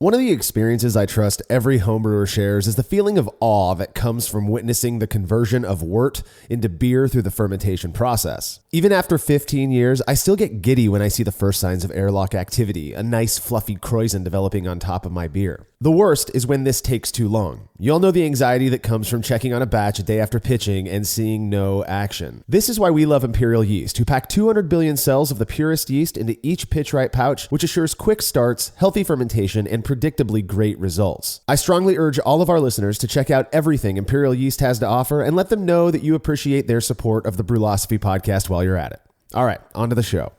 One of the experiences I trust every homebrewer shares is the feeling of awe that comes from witnessing the conversion of wort into beer through the fermentation process. Even after 15 years, I still get giddy when I see the first signs of airlock activity, a nice fluffy kreuzen developing on top of my beer. The worst is when this takes too long. You all know the anxiety that comes from checking on a batch a day after pitching and seeing no action. This is why we love Imperial Yeast, who pack 200 billion cells of the purest yeast into each pitch-right pouch, which assures quick starts, healthy fermentation, and predictably great results. I strongly urge all of our listeners to check out everything Imperial Yeast has to offer and let them know that you appreciate their support of the Brewlosophy podcast while you're at it. All right, on to the show.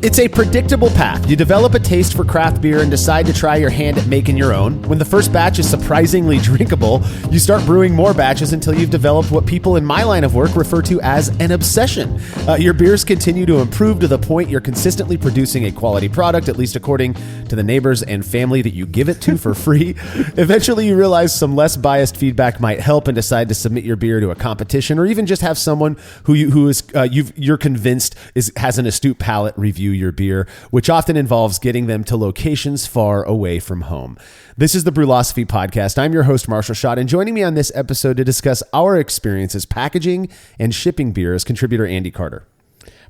It's a predictable path. You develop a taste for craft beer and decide to try your hand at making your own. When the first batch is surprisingly drinkable, you start brewing more batches until you've developed what people in my line of work refer to as an obsession. Your beers continue to improve to the point you're consistently producing a quality product, at least according to the neighbors and family that you give it to for free. Eventually, you realize some less biased feedback might help and decide to submit your beer to a competition, or even just have someone you're convinced has an astute palate review your beer, which often involves getting them to locations far away from home. This is the Brewlosophy podcast. I'm your host, Marshall Schott, and joining me on this episode to discuss our experiences packaging and shipping beer is contributor Andy Carter.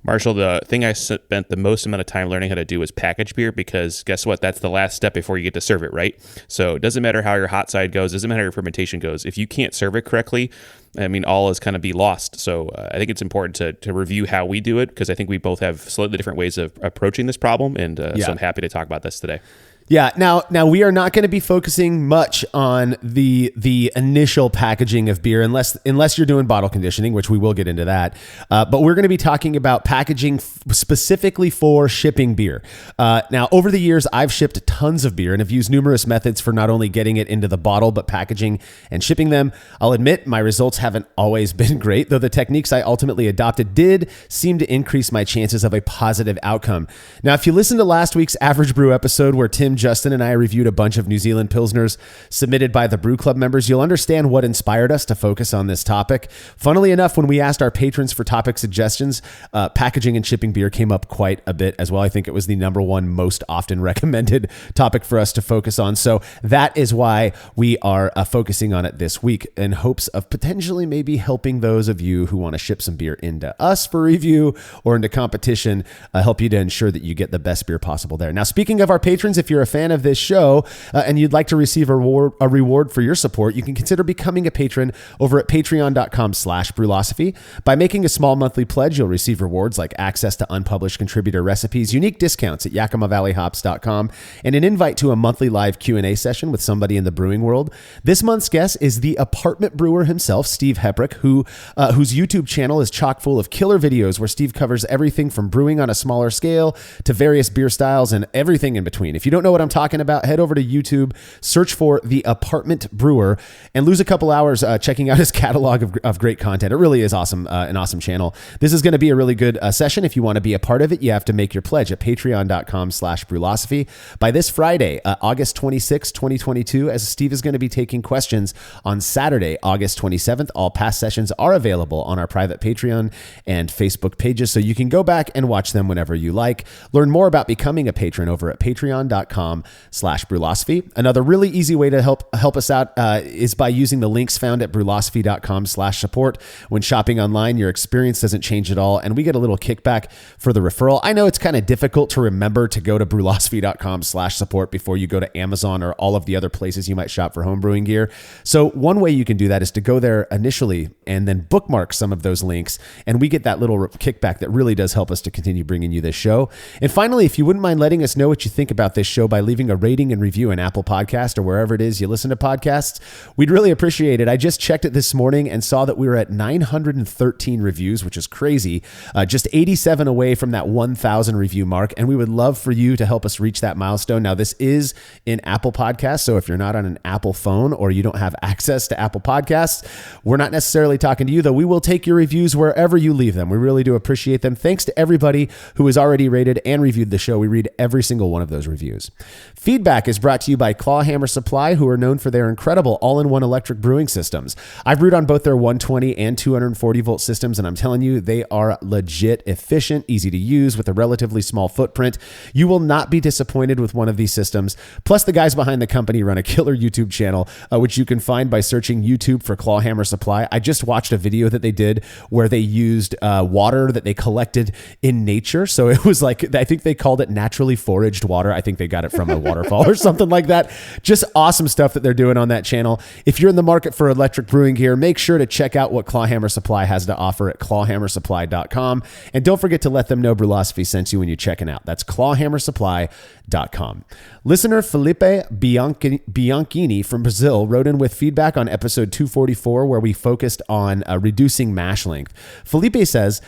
Marshall, the thing I spent the most amount of time learning how to do was package beer, because guess what? That's the last step before you get to serve it, right? So it doesn't matter how your hot side goes, doesn't matter how your fermentation goes. If you can't serve it correctly, I mean, all is kind of be lost. So I think it's important to review how we do it, because I think we both have slightly different ways of approaching this problem. And so I'm happy to talk about this today. Yeah. Now we are not going to be focusing much on the initial packaging of beer unless you're doing bottle conditioning, which we will get into that. But we're going to be talking about packaging specifically for shipping beer. Now, over the years, I've shipped tons of beer and have used numerous methods for not only getting it into the bottle, but packaging and shipping them. I'll admit my results haven't always been great, though the techniques I ultimately adopted did seem to increase my chances of a positive outcome. Now, if you listen to last week's Average Brew episode where Tim, Justin, and I reviewed a bunch of New Zealand Pilsners submitted by the Brew Club members, you'll understand what inspired us to focus on this topic. Funnily enough, when we asked our patrons for topic suggestions, packaging and shipping beer came up quite a bit as well. I think it was the number one most often recommended topic for us to focus on. So that is why we are focusing on it this week, in hopes of potentially maybe helping those of you who want to ship some beer into us for review or into competition, help you to ensure that you get the best beer possible there. Now, speaking of our patrons, if you're a fan of this show and you'd like to receive a reward for your support, you can consider becoming a patron over at patreon.com/brewlosophy. By making a small monthly pledge, you'll receive rewards like access to unpublished contributor recipes, unique discounts at YakimaValleyHops.com, and an invite to a monthly live Q&A session with somebody in the brewing world. This month's guest is the apartment brewer himself, Steve Heprick, whose YouTube channel is chock full of killer videos where Steve covers everything from brewing on a smaller scale to various beer styles and everything in between. If you don't know what I'm talking about, head over to YouTube, search for The Apartment Brewer, and lose a couple hours checking out his catalog of great content. It really is awesome, an awesome channel. This is going to be a really good session. If you want to be a part of it, you have to make your pledge at patreon.com/brewlosophy by this Friday, August 26, 2022, as Steve is going to be taking questions on Saturday, August 27th. All past sessions are available on our private Patreon and Facebook pages, so you can go back and watch them whenever you like. Learn more about becoming a patron over at patreon.com/brewlosophy. Another really easy way to help us out is by using the links found at brewlosophy.com/support. When shopping online, your experience doesn't change at all, and we get a little kickback for the referral. I know it's kind of difficult to remember to go to brewlosophy.com/support before you go to Amazon or all of the other places you might shop for homebrewing gear. So one way you can do that is to go there initially and then bookmark some of those links, and we get that little kickback that really does help us to continue bringing you this show. And finally, if you wouldn't mind letting us know what you think about this show by leaving a rating and review in Apple Podcast or wherever it is you listen to podcasts, we'd really appreciate it. I just checked it this morning and saw that we were at 913 reviews, which is crazy, just 87 away from that 1,000 review mark, and we would love for you to help us reach that milestone. Now, this is in Apple Podcasts, so if you're not on an Apple phone or you don't have access to Apple Podcasts, we're not necessarily talking to you, though we will take your reviews wherever you leave them. We really do appreciate them. Thanks to everybody who has already rated and reviewed the show. We read every single one of those reviews. Feedback is brought to you by Clawhammer Supply, who are known for their incredible all-in-one electric brewing systems. I've brewed on both their 120 and 240 volt systems, and I'm telling you, they are legit efficient, easy to use with a relatively small footprint. You will not be disappointed with one of these systems. Plus, the guys behind the company run a killer YouTube channel, which you can find by searching YouTube for Clawhammer Supply. I just watched a video that they did where they used water that they collected in nature. So it was like, I think they called it naturally foraged water. I think they got it from a waterfall or something like that. Just awesome stuff that they're doing on that channel. If you're in the market for electric brewing gear, make sure to check out what Clawhammer Supply has to offer at clawhammersupply.com. And don't forget to let them know Brulosophy sent you when you're checking out. That's clawhammersupply.com. Listener Felipe Bianchini from Brazil wrote in with feedback on episode 244, where we focused on reducing mash length. Felipe says,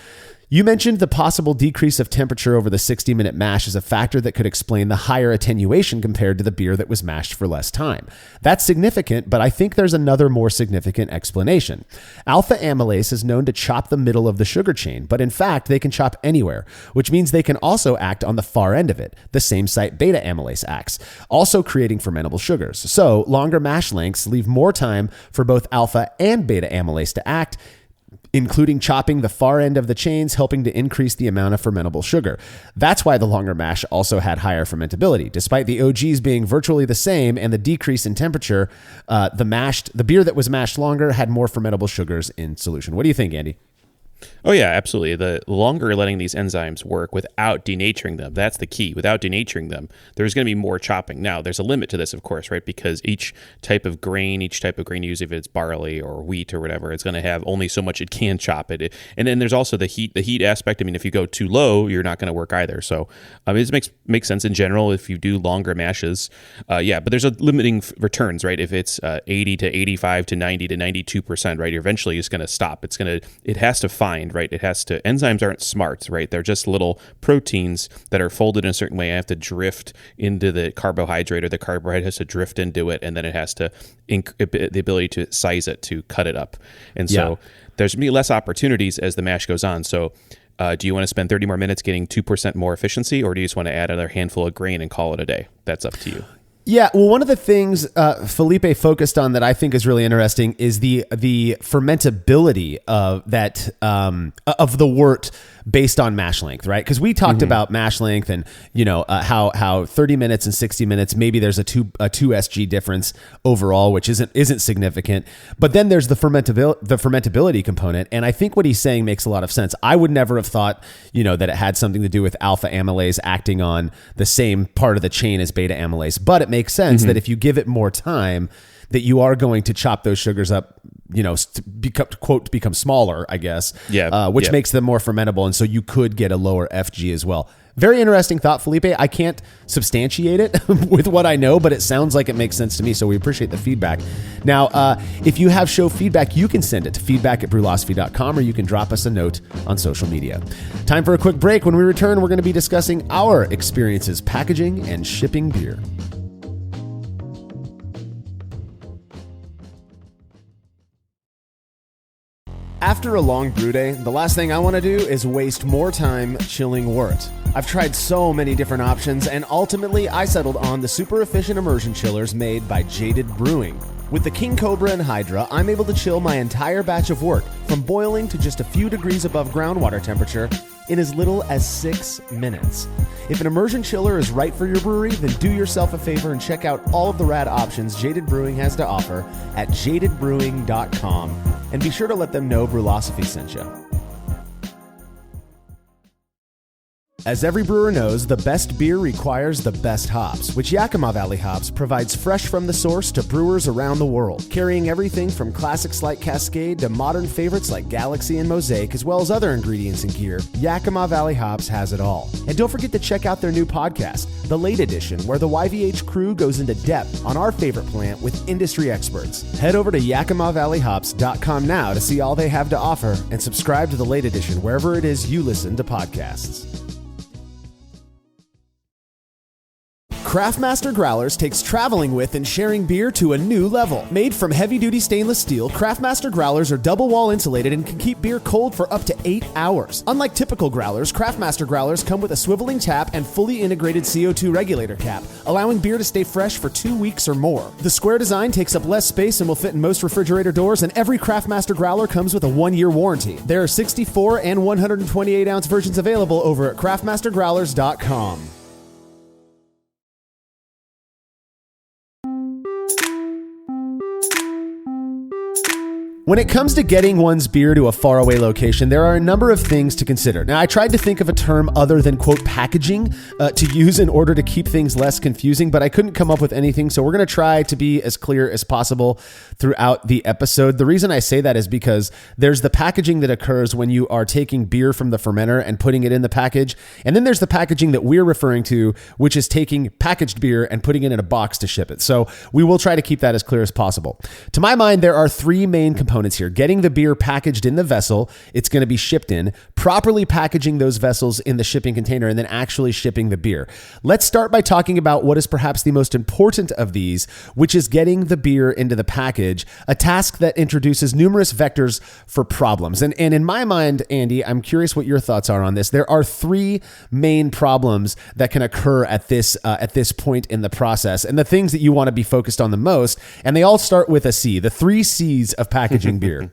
you mentioned the possible decrease of temperature over the 60-minute mash as a factor that could explain the higher attenuation compared to the beer that was mashed for less time. That's significant, but I think there's another more significant explanation. Alpha amylase is known to chop the middle of the sugar chain, but in fact, they can chop anywhere, which means they can also act on the far end of it, the same site beta amylase acts, also creating fermentable sugars. So longer mash lengths leave more time for both alpha and beta amylase to act, including chopping the far end of the chains, helping to increase the amount of fermentable sugar. That's why the longer mash also had higher fermentability. Despite the OGs being virtually the same and the decrease in temperature, the beer that was mashed longer had more fermentable sugars in solution. What do you think, Andy? Oh, yeah, absolutely. The longer you're letting these enzymes work without denaturing them, that's the key. Without denaturing them, there's going to be more chopping. Now, there's a limit to this, of course, right? Because each type of grain used, if it's barley or wheat or whatever, it's going to have only so much it can chop it. And then there's also the heat aspect. I mean, if you go too low, you're not going to work either. So it makes sense in general if you do longer mashes. But there's a limiting returns, right? If it's 80 to 85 to 90 to 92%, right? Eventually it's going to stop. It has to find, right? Enzymes aren't smart, right? They're just little proteins that are folded in a certain way and have to drift into the carbohydrate, or the carbohydrate has to drift into it, and then it has to the ability to size it, to cut it up. And so there's going to be less opportunities as the mash goes on. So do you want to spend 30 more minutes getting 2% more efficiency, or do you just want to add another handful of grain and call it a day? That's up to you. Yeah, well, one of the things Felipe focused on that I think is really interesting is the fermentability of the wort based on mash length, right? Because we talked about mash length and how 30 minutes and 60 minutes, maybe there's a 2 SG difference overall, which isn't significant. But then there's the fermentability component, and I think what he's saying makes a lot of sense. I would never have thought that it had something to do with alpha amylase acting on the same part of the chain as beta amylase, but it makes sense that if you give it more time, that you are going to chop those sugars up, to become smaller, I guess. Which makes them more fermentable, and so you could get a lower FG as well. Very interesting thought, Felipe. I can't substantiate it with what I know, but it sounds like it makes sense to me, so we appreciate the feedback. Now, if you have show feedback, you can send it to feedback@brulosophy.com, or you can drop us a note on social media. Time for a quick break. When we return, we're going to be discussing our experiences packaging and shipping beer. After a long brew day, the last thing I want to do is waste more time chilling wort. I've tried so many different options, and ultimately I settled on the super efficient immersion chillers made by Jaded Brewing. With the King Cobra and Hydra, I'm able to chill my entire batch of wort from boiling to just a few degrees above groundwater temperature in as little as 6 minutes. If an immersion chiller is right for your brewery, then do yourself a favor and check out all of the rad options Jaded Brewing has to offer at jadedbrewing.com, and be sure to let them know Brulosophy sent you. As every brewer knows, the best beer requires the best hops, which Yakima Valley Hops provides fresh from the source to brewers around the world, carrying everything from classics like Cascade to modern favorites like Galaxy and Mosaic, as well as other ingredients and gear. Yakima Valley Hops has it all. And don't forget to check out their new podcast, The Late Edition, where the YVH crew goes into depth on our favorite plant with industry experts. Head over to YakimaValleyHops.com now to see all they have to offer, and subscribe to The Late Edition wherever it is you listen to podcasts. Craftmaster Growlers takes traveling with and sharing beer to a new level. Made from heavy-duty stainless steel, Craftmaster Growlers are double-wall insulated and can keep beer cold for up to 8 hours. Unlike typical growlers, Craftmaster Growlers come with a swiveling tap and fully integrated CO2 regulator cap, allowing beer to stay fresh for 2 weeks or more. The square design takes up less space and will fit in most refrigerator doors, and every Craftmaster Growler comes with a 1-year warranty. There are 64 and 128-ounce versions available over at craftmastergrowlers.com. When it comes to getting one's beer to a faraway location, there are a number of things to consider. Now, I tried to think of a term other than, quote, packaging to use in order to keep things less confusing, but I couldn't come up with anything, so we're going to try to be as clear as possible throughout the episode. The reason I say that is because there's the packaging that occurs when you are taking beer from the fermenter and putting it in the package, and then there's the packaging that we're referring to, which is taking packaged beer and putting it in a box to ship it. So we will try to keep that as clear as possible. To my mind, there are three main components here: getting the beer packaged in the vessel it's going to be shipped in, properly packaging those vessels in the shipping container, and then actually shipping the beer. Let's start by talking about what is perhaps the most important of these, which is getting the beer into the package, a task that introduces numerous vectors for problems. And in my mind, Andy, I'm curious what your thoughts are on this. There are three main problems that can occur at this point in the process, and the things that you want to be focused on the most, and they all start with a C, the 3 C's of packaging beer.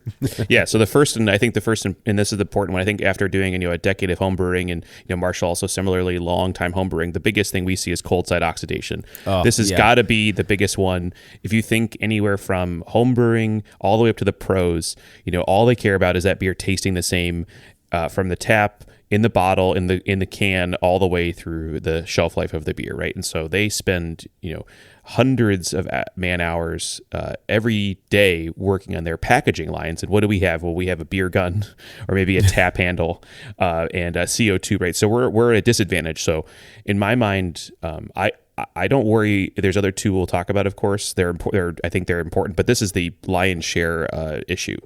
Yeah. So the first, and this is the important one. I think after doing a decade of home brewing, and Marshall also similarly long time home brewing, the biggest thing we see is cold side oxidation. This has got to be the biggest one. If you think anywhere from home brewing all the way up to the pros, all they care about is that beer tasting the same from the tap, in the bottle, in the can, all the way through the shelf life of the beer, right? And so they spend hundreds of man hours every day working on their packaging lines. And what do we have? Well, we have a beer gun, or maybe a tap handle, and CO2, right? So we're at a disadvantage. So in my mind, I don't worry. There's other two we'll talk about, of course. I think they're important, but this is the lion's share issue.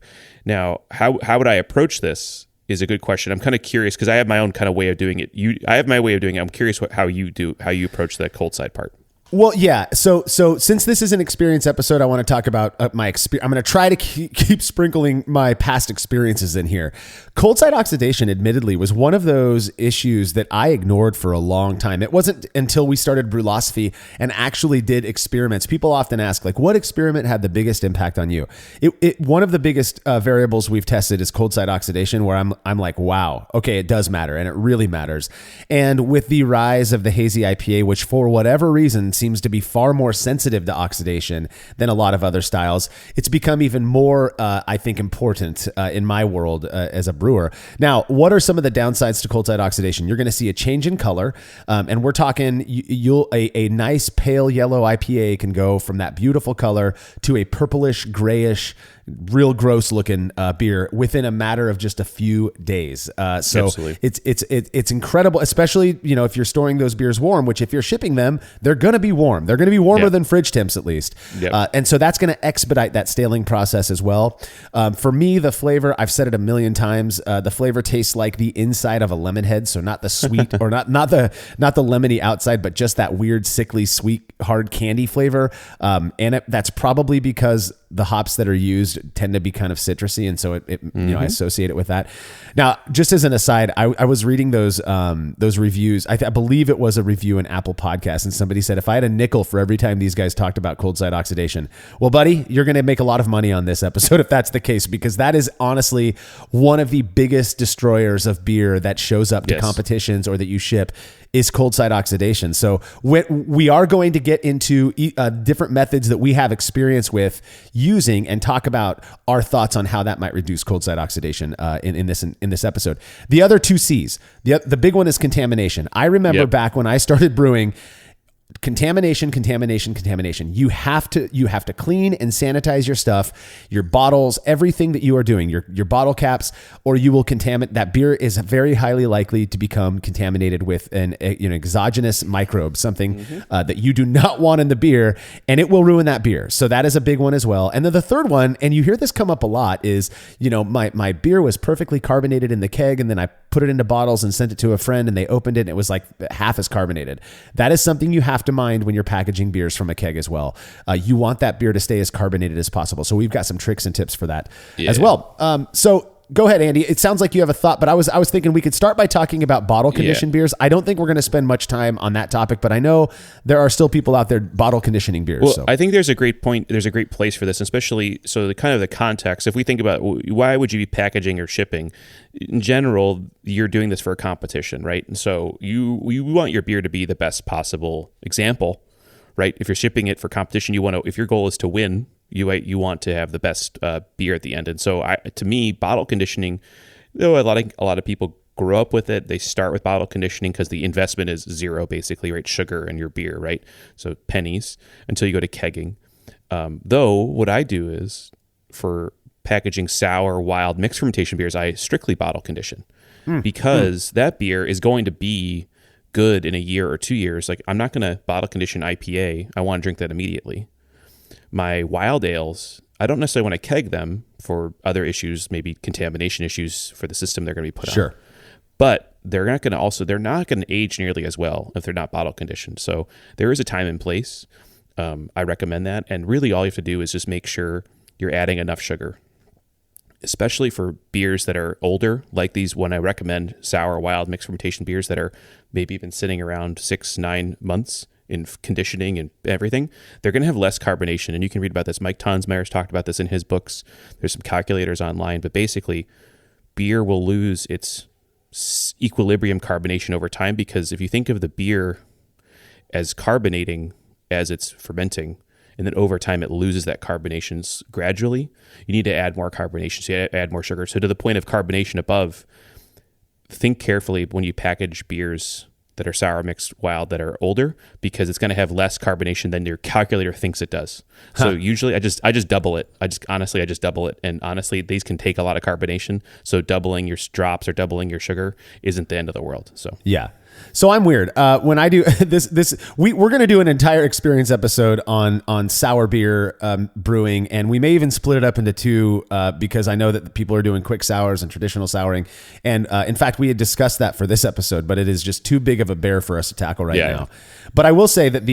Now, how would I approach this is a good question. I'm kind of curious because I have my own kind of way of doing it. I have my way of doing it. I'm curious how you approach the cold side part. Well, yeah. So since this is an experience episode, I want to talk about my experience. I'm going to try to keep sprinkling my past experiences in here. Cold side oxidation, admittedly, was one of those issues that I ignored for a long time. It wasn't until we started Brewlosophy and actually did experiments. People often ask, like, what experiment had the biggest impact on you? One of the biggest variables we've tested is cold side oxidation, where I'm like, wow, okay, it does matter, and it really matters. And with the rise of the hazy IPA, which for whatever reason seems to be far more sensitive to oxidation than a lot of other styles, it's become even more, I think, important in my world as a brewer. Now, what are some of the downsides to cold side oxidation? You're going to see a change in color, and we're talking a nice pale yellow IPA can go from that beautiful color to a purplish, grayish, real gross looking beer within a matter of just a few days. So absolutely. It's incredible, especially, if you're storing those beers warm, which if you're shipping them, they're going to be warm. They're going to be warmer than fridge temps at least. Yep. And so that's going to expedite that staling process as well. For me, the flavor, I've said it a million times, the flavor tastes like the inside of a lemon head. So not the sweet or not the lemony outside, but just that weird, sickly, sweet, hard candy flavor. And that's probably because the hops that are used tend to be kind of citrusy, and so I associate it with that. Now, just as an aside, I was reading those reviews. I believe it was a review in Apple Podcasts, and somebody said, if I had a nickel for every time these guys talked about cold side oxidation, well, buddy, you're going to make a lot of money on this episode if that's the case, because that is honestly one of the biggest destroyers of beer that shows up to competitions or that you ship, is cold side oxidation. So we are going to get into different methods that we have experience with using and talk about our thoughts on how that might reduce cold side oxidation in this episode. The other 2 C's, the big one is contamination. I remember back when I started brewing, contamination. You have to clean and sanitize your stuff, your bottles, everything that you are doing, your bottle caps, or you will contaminate. That beer is very highly likely to become contaminated with an exogenous microbe, something that you do not want in the beer, and it will ruin that beer. So that is a big one as well. And then the third one, and you hear this come up a lot, is my beer was perfectly carbonated in the keg, and then I put it into bottles and sent it to a friend and they opened it and it was like half as carbonated. That is something you have to mind when you're packaging beers from a keg as well. You want that beer to stay as carbonated as possible. So we've got some tricks and tips for that as well. So go ahead, Andy. It sounds like you have a thought, but I was thinking we could start by talking about bottle conditioned beers. I don't think we're going to spend much time on that topic, but I know there are still people out there bottle conditioning beers. Well, so. I think there's a great point. There's a great place for this, especially so the kind of the context. If we think about why would you be packaging or shipping, in general, you're doing this for a competition, right? And so you want your beer to be the best possible example, right? If you're shipping it for competition, if your goal is to win, you want to have the best beer at the end. And so to me, bottle conditioning, though a lot of people grow up with it, they start with bottle conditioning because the investment is zero, basically, right? Sugar in your beer, right? So pennies until you go to kegging. Though what I do is for packaging sour, wild, mixed fermentation beers, I strictly bottle condition because that beer is going to be good in a year or 2 years. Like, I'm not going to bottle condition IPA. I want to drink that immediately. My wild ales, I don't necessarily want to keg them for other issues, maybe contamination issues for the system they're going to be put on. But they're not going to age nearly as well if they're not bottle conditioned. So there is a time and place. I recommend that. And really all you have to do is just make sure you're adding enough sugar, especially for beers that are older, like these. When I recommend sour, wild, mixed fermentation beers that are maybe even sitting around 6-9 months in conditioning and everything, they're going to have less carbonation. And you can read about this. Mike Tonsmeyer's talked about this in his books. There's some calculators online, but basically beer will lose its equilibrium carbonation over time, because if you think of the beer as carbonating as it's fermenting, and then over time it loses that carbonation gradually, you need to add more carbonation. So you add more sugar. So to the point of carbonation above, think carefully when you package beers that are sour, mixed, wild, that are older, because it's going to have less carbonation than your calculator thinks it does. So usually I just double it. I just double it. And honestly, these can take a lot of carbonation. So doubling your drops or doubling your sugar isn't the end of the world. So yeah. So I'm weird. When I do we're going to do an entire experience episode on sour beer brewing, and we may even split it up into two because I know that people are doing quick sours and traditional souring. And in fact, we had discussed that for this episode, but it is just too big of a bear for us to tackle right now. But I will say that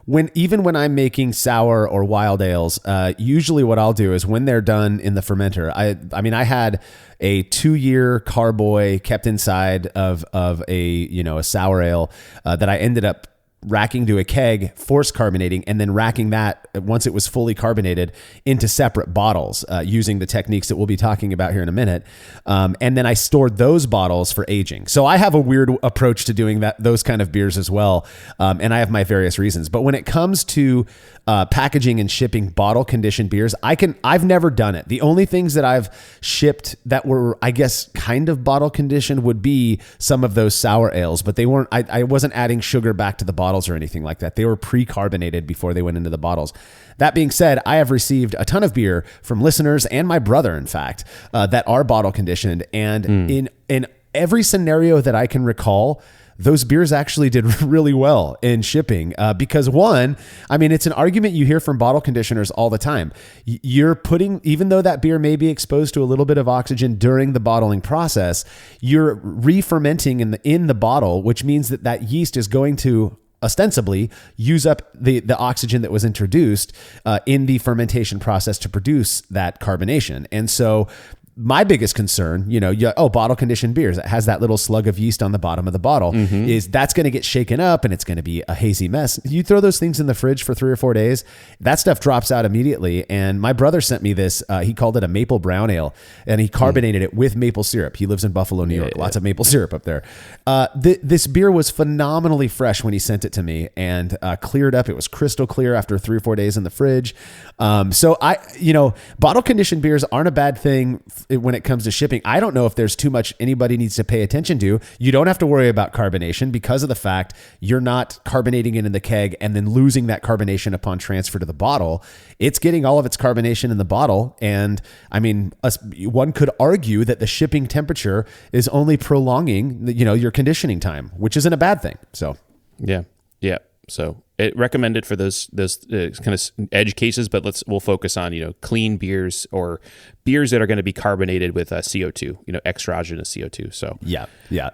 when I'm making sour or wild ales, usually what I'll do is when they're done in the fermenter, I had a 2-year carboy kept inside of a sour ale that I ended up racking to a keg, force carbonating, and then racking that once it was fully carbonated into separate bottles using the techniques that we'll be talking about here in a minute. And then I stored those bottles for aging. So I have a weird approach to doing those kind of beers as well. And I have my various reasons. But when it comes to packaging and shipping bottle conditioned beers, I've never done it. The only things that I've shipped that were, I guess, kind of bottle conditioned would be some of those sour ales, but they weren't, I wasn't adding sugar back to the bottles or anything like that. They were pre-carbonated before they went into the bottles. That being said, I have received a ton of beer from listeners and my brother, in fact, that are bottle conditioned. And in every scenario that I can recall, those beers actually did really well in shipping because one, it's an argument you hear from bottle conditioners all the time. You're putting, even though that beer may be exposed to a little bit of oxygen during the bottling process, you're re-fermenting in the bottle, which means that yeast is going to ostensibly use up the oxygen that was introduced in the fermentation process to produce that carbonation. And so my biggest concern, bottle conditioned beers, it has that little slug of yeast on the bottom of the bottle, is that's going to get shaken up and it's going to be a hazy mess. You throw those things in the fridge for 3 or 4 days, that stuff drops out immediately. And my brother sent me this, he called it a maple brown ale, and he carbonated it with maple syrup. He lives in Buffalo, New York. Lots of maple syrup up there. This beer was phenomenally fresh when he sent it to me and cleared up. It was crystal clear after 3 or 4 days in the fridge. So bottle conditioned beers aren't a bad thing when it comes to shipping. I don't know if there's too much anybody needs to pay attention to. You don't have to worry about carbonation because of the fact you're not carbonating it in the keg and then losing that carbonation upon transfer to the bottle. It's getting all of its carbonation in the bottle. And one could argue that the shipping temperature is only prolonging, your conditioning time, which isn't a bad thing. So, yeah. So it recommended for those kind of edge cases, but we'll focus on clean beers or beers that are going to be carbonated with CO2, exogenous CO2. So yeah,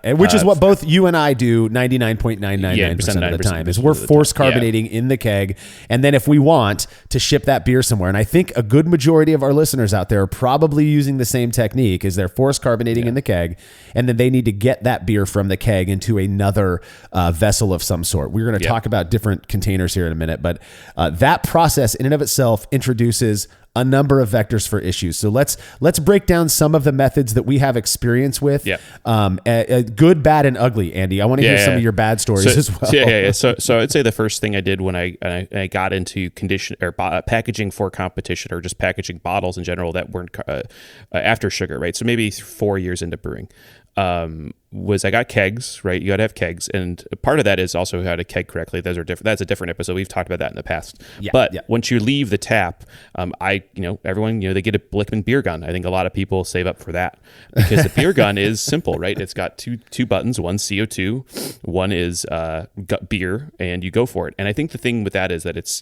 and which is what both you and I do 99.999% of the time. Is we're force carbonating in the keg, and then if we want to ship that beer somewhere, and I think a good majority of our listeners out there are probably using the same technique, is they're force carbonating in the keg, and then they need to get that beer from the keg into another vessel of some sort. We're going to talk about different containers here in a minute, but that process in and of itself introduces a number of vectors for issues. So let's break down some of the methods that we have experience with. Good, bad, and ugly. Andy, I want to hear some of your bad stories as well. So I'd say the first thing I did when I got into packaging for competition, or just packaging bottles in general that weren't after sugar, right? So maybe 4 years into brewing. Was I got kegs, right? You got to have kegs. And part of that is also how to keg correctly. Those are different. That's a different episode. We've talked about that in the past. Once you leave the tap, everyone, they get a Blickman beer gun. I think a lot of people save up for that because the beer gun is simple, right? It's got two buttons, one CO2, one is beer, and you go for it. And I think the thing with that is that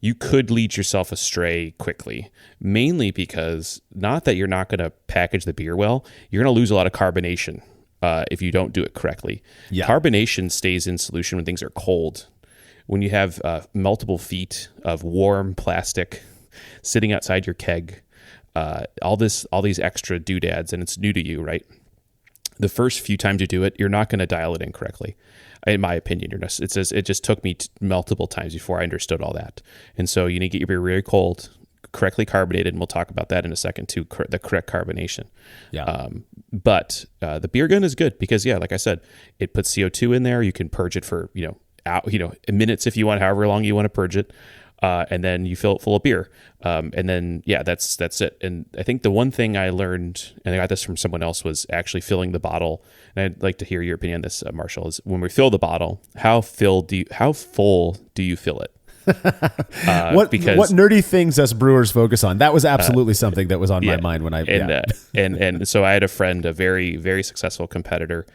you could lead yourself astray quickly, mainly because not that you're not going to package the beer well, you're going to lose a lot of carbonation if you don't do it correctly. Carbonation stays in solution when things are cold. When you have multiple feet of warm plastic sitting outside your keg, all these extra doodads, and it's new to you, right? The first few times you do it, you're not going to dial it in correctly. In my opinion, it just took me multiple times before I understood all that. And so you need to get your beer very cold, correctly carbonated, and we'll talk about that in a second too, the correct carbonation. But the beer gun is good because, like I said, it puts CO2 in there. You can purge it for, minutes if you want, however long you want to purge it. And then you fill it full of beer. And then, that's it. And I think the one thing I learned, and I got this from someone else, was actually filling the bottle. And I'd like to hear your opinion on this, Marshall, is when we fill the bottle, how full do you fill it? What nerdy things us brewers focus on? That was absolutely something that was on my mind when and so I had a friend, a very, very successful competitor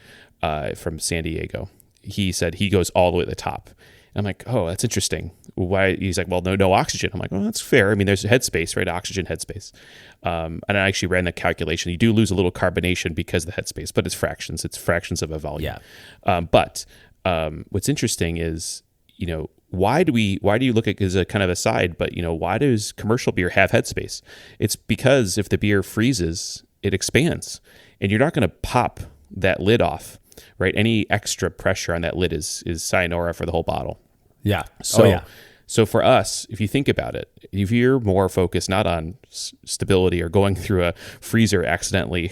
from San Diego. He said he goes all the way to the top. I'm like, oh, that's interesting. Why? He's like, well, no oxygen. I'm like, well, that's fair. I mean, there's headspace, right? Oxygen headspace. And I actually ran the calculation. You do lose a little carbonation because of the headspace, but it's fractions. It's fractions of a volume. But what's interesting is, why do you look at it as a kind of aside, but why does commercial beer have headspace? It's because if the beer freezes, it expands, and you're not going to pop that lid off. Right, any extra pressure on that lid is sayonara for the whole bottle. So for us, if you think about it, if you're more focused not on stability or going through a freezer accidentally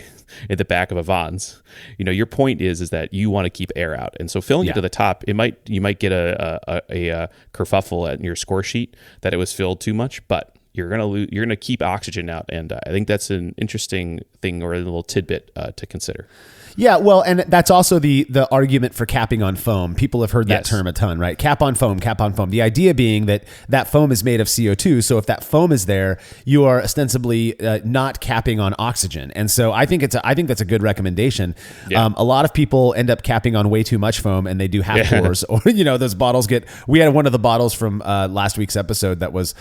in the back of a Vons, your point is that you want to keep air out, and so filling it to the top, you might get a kerfuffle at your score sheet that it was filled too much, but you're gonna keep oxygen out, and I think that's an interesting thing or a little tidbit to consider. Yeah, well, and that's also the argument for capping on foam. People have heard that term a ton, right? Cap on foam, cap on foam. The idea being that foam is made of CO2, so if that foam is there, you are ostensibly not capping on oxygen. And so I think that's a good recommendation. A lot of people end up capping on way too much foam, and they do half pours, or those bottles we had one of the bottles from last week's episode that was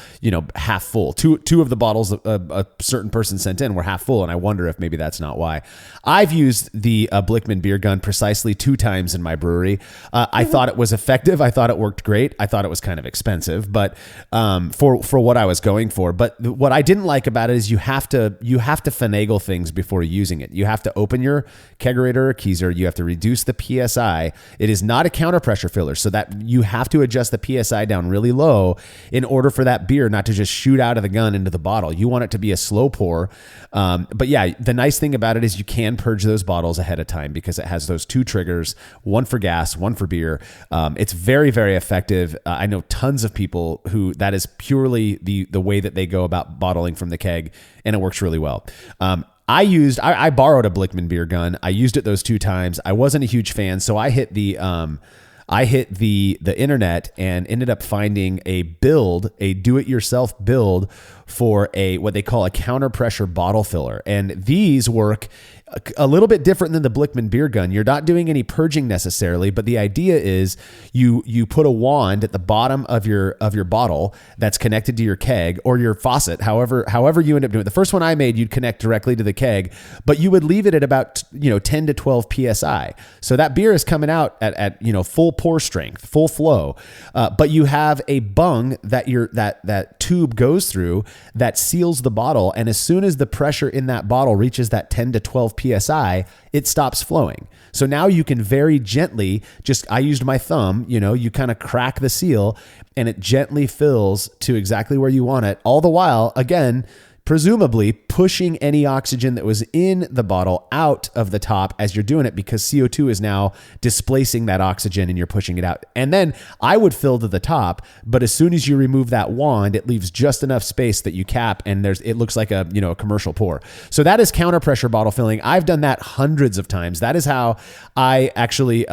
half full. Two of the bottles a certain person sent in were half full, and I wonder if maybe that's not why. I've used the Blickman beer gun precisely 2 times in my brewery. I thought it was effective. I thought it worked great. I thought it was kind of expensive, but for what I was going for. But what I didn't like about it is you have to finagle things before using it. You have to open your kegerator or keezer. You have to reduce the PSI. It is not a counter pressure filler, so that you have to adjust the PSI down really low in order for that beer not to just shoot out of the gun into the bottle. You want it to be a slow pour. But yeah, the nice thing about it is you can purge those bottles ahead of time because it has those 2 triggers, one for gas, one for beer. It's very, very effective. I know tons of people who that is purely the way that they go about bottling from the keg, and it works really well. I borrowed a Blickman beer gun. I used it those 2 times. I wasn't a huge fan, so I hit the internet and ended up finding a do-it-yourself build for what they call a counter pressure bottle filler. And these work a little bit different than the Blickman beer gun. You're not doing any purging necessarily, but the idea is you put a wand at the bottom of your bottle that's connected to your keg or your faucet, however you end up doing it. The first one I made, you'd connect directly to the keg, but you would leave it at about 10 to 12 psi. So that beer is coming out at full pour strength, full flow, but you have a bung that that tube goes through that seals the bottle, and as soon as the pressure in that bottle reaches that 10 to 12 psi, it stops flowing. So now you can very gently, I used my thumb, you kind of crack the seal and it gently fills to exactly where you want it. All the while, again, presumably pushing any oxygen that was in the bottle out of the top as you're doing it, because CO2 is now displacing that oxygen and you're pushing it out. And then I would fill to the top, but as soon as you remove that wand, it leaves just enough space that you cap, and it looks like a commercial pour. So that is counter pressure bottle filling. I've done that hundreds of times. That is how I actually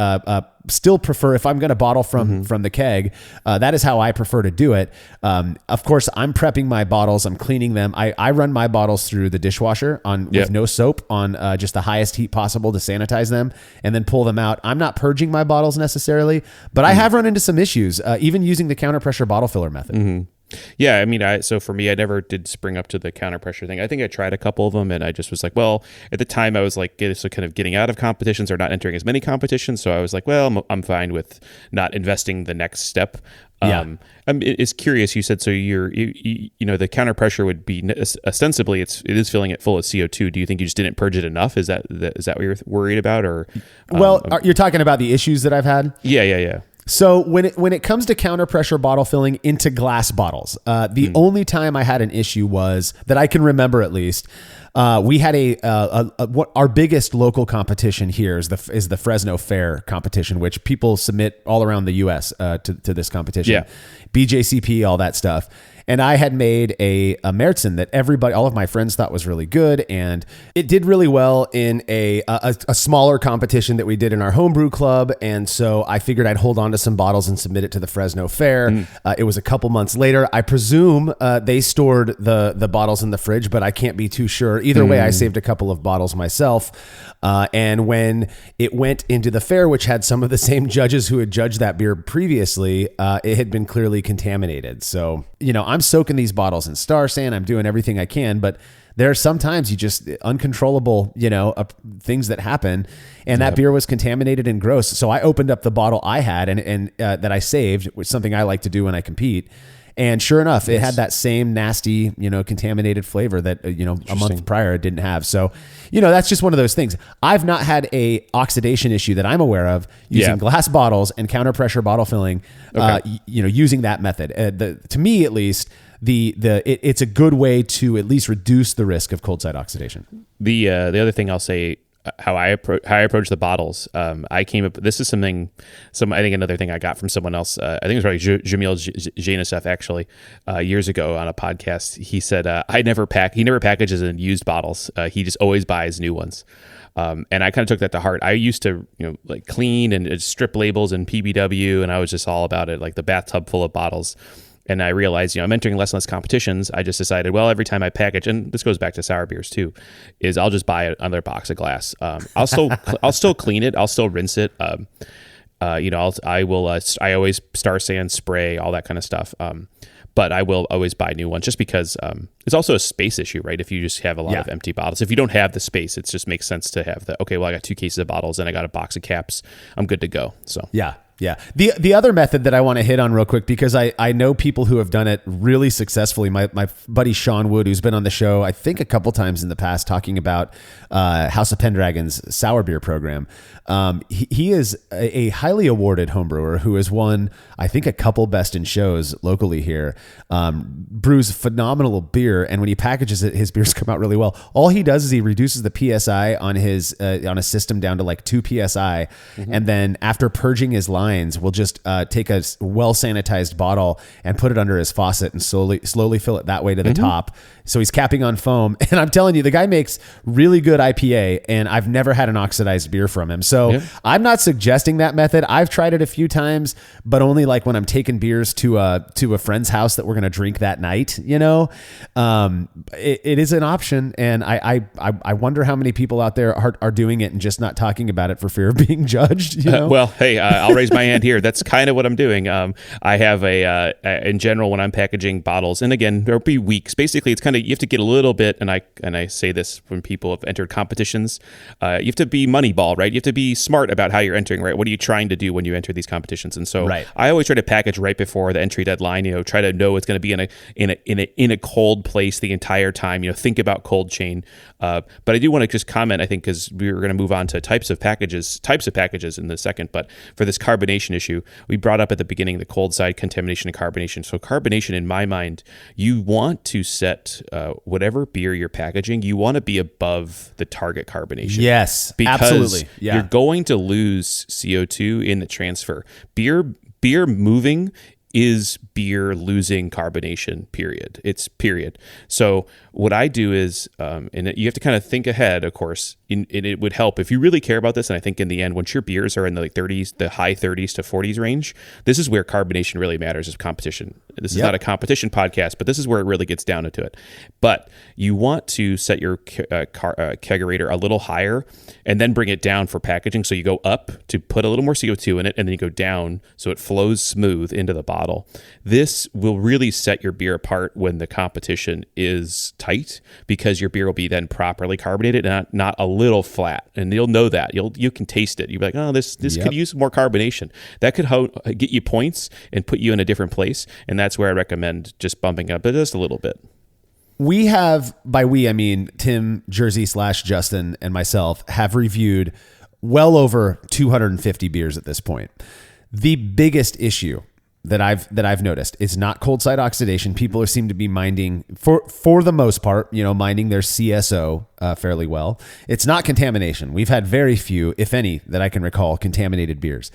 still prefer, if I'm going to bottle from the keg, that is how I prefer to do it. Of course, I'm prepping my bottles. I'm cleaning them. I run my bottles through the dishwasher with no soap on just the highest heat possible to sanitize them, and then pull them out. I'm not purging my bottles necessarily, but I have run into some issues, even using the counter pressure bottle filler method. Yeah, I mean, so for me, I never did spring up to the counter pressure thing. I think I tried a couple of them, and I just was like, well, at the time I was like, so kind of getting out of competitions or not entering as many competitions. So I was like, well, I'm fine with not investing the next step. It's curious. You said, so the counter pressure would be ostensibly it is filling it full of CO2. Do you think you just didn't purge it enough? Is that what you're worried about? Or you're talking about the issues that I've had? Yeah. So when it comes to counter pressure bottle filling into glass bottles, the only time I had an issue was, that I can remember at least, we had our biggest local competition here is the Fresno Fair competition, which people submit all around the U.S. To this competition. Yeah. BJCP, all that stuff. And I had made a Märzen that all of my friends thought was really good. And it did really well in a smaller competition that we did in our homebrew club. And so I figured I'd hold on to some bottles and submit it to the Fresno Fair. It was a couple months later. I presume they stored the bottles in the fridge, but I can't be too sure. Either way, I saved a couple of bottles myself. And when it went into the fair, which had some of the same judges who had judged that beer previously, it had been clearly contaminated. So, I'm soaking these bottles in Star San. I'm doing everything I can, but there are sometimes uncontrollable, things that happen, and that beer was contaminated and gross. So I opened up the bottle I had and that I saved, which is something I like to do when I compete. And sure enough, it had that same nasty, contaminated flavor that, a month prior it didn't have. So, that's just one of those things. I've not had a oxidation issue that I'm aware of using glass bottles and counter pressure bottle filling, using that method. To me, at least, it's a good way to at least reduce the risk of cold side oxidation. The other thing I'll say, how I approach the bottles, I came up. This is I think another thing I got from someone else. I think it was probably Jamil Janisef actually years ago on a podcast. He said he never packages in used bottles. He just always buys new ones. And I kind of took that to heart. I used to clean and strip labels in PBW, and I was just all about it, like the bathtub full of bottles. And I realized, I'm entering less and less competitions. I just decided, well, every time I package, and this goes back to sour beers too, is I'll just buy another box of glass. I'll still clean it. I'll still rinse it. I always Star San spray, all that kind of stuff. But I will always buy new ones just because it's also a space issue, right? If you just have a lot of empty bottles, if you don't have the space, it just makes sense to have I got 2 cases of bottles and I got a box of caps. I'm good to go. So yeah. The other method that I want to hit on real quick, because I know people who have done it really successfully. My buddy Sean Wood, who's been on the show, I think a couple times in the past, talking about House of Pendragon's sour beer program. He is a highly awarded homebrewer who has won, I think, a couple best in shows locally here. Brews phenomenal beer, and when he packages it, his beers come out really well. All he does is he reduces the PSI on his on a system down to like 2 PSI, and then after purging his lines, will just take a well sanitized bottle and put it under his faucet and slowly fill it that way to the top. So he's capping on foam. And I'm telling you, the guy makes really good IPA, and I've never had an oxidized beer from him. So I'm not suggesting that method. I've tried it a few times, but only like when I'm taking beers to a friend's house that we're going to drink that night, you know. It is an option, and I wonder how many people out there are doing it and just not talking about it for fear of being judged, you know? Well, hey, I'll raise my hand here. That's kind of what I'm doing. I have in general, when I'm packaging bottles, and again, there'll be weeks. Basically, it's kind of, you have to get a little bit, and I say this when people have entered competitions, you have to be Moneyball, right? You have to be smart about how you're entering, right? What are you trying to do when you enter these competitions? And so I always try to package right before the entry deadline, you know, try to know it's going to be in a cold place the entire time, you know, think about cold chain. But I do want to just comment, I think, because we were going to move on to types of packages in a second, but for this carbonation issue, we brought up at the beginning the cold side contamination and carbonation. So carbonation, in my mind, you want to set whatever beer you're packaging, you want to be above the target carbonation. Yes, because absolutely. Yeah. You're going to lose CO2 in the transfer. Beer moving is beer losing carbonation, period. It's period. So what I do is, and you have to kind of think ahead, of course, and it would help if you really care about this. And I think in the end, once your beers are in the 30s, the high 30s to 40s range, this is where carbonation really matters as competition. This is not a competition podcast, but this is where it really gets down into it. But you want to set your kegerator a little higher and then bring it down for packaging. So you go up to put a little more CO2 in it, and then you go down so it flows smooth into the bottle. This will really set your beer apart when the competition is tight, because your beer will be then properly carbonated and not a little flat. And you'll know that. You can taste it. You'll be like, oh, this could use more carbonation. That could get you points and put you in a different place. And that's where I recommend just bumping up just a little bit. We have, by we, I mean Tim, Jersey / Justin, and myself have reviewed well over 250 beers at this point. The biggest issue that I've noticed is not cold side oxidation. People seem to be minding, for the most part, you know, minding their CSO fairly well. It's not contamination. We've had very few, if any, that I can recall, contaminated beers.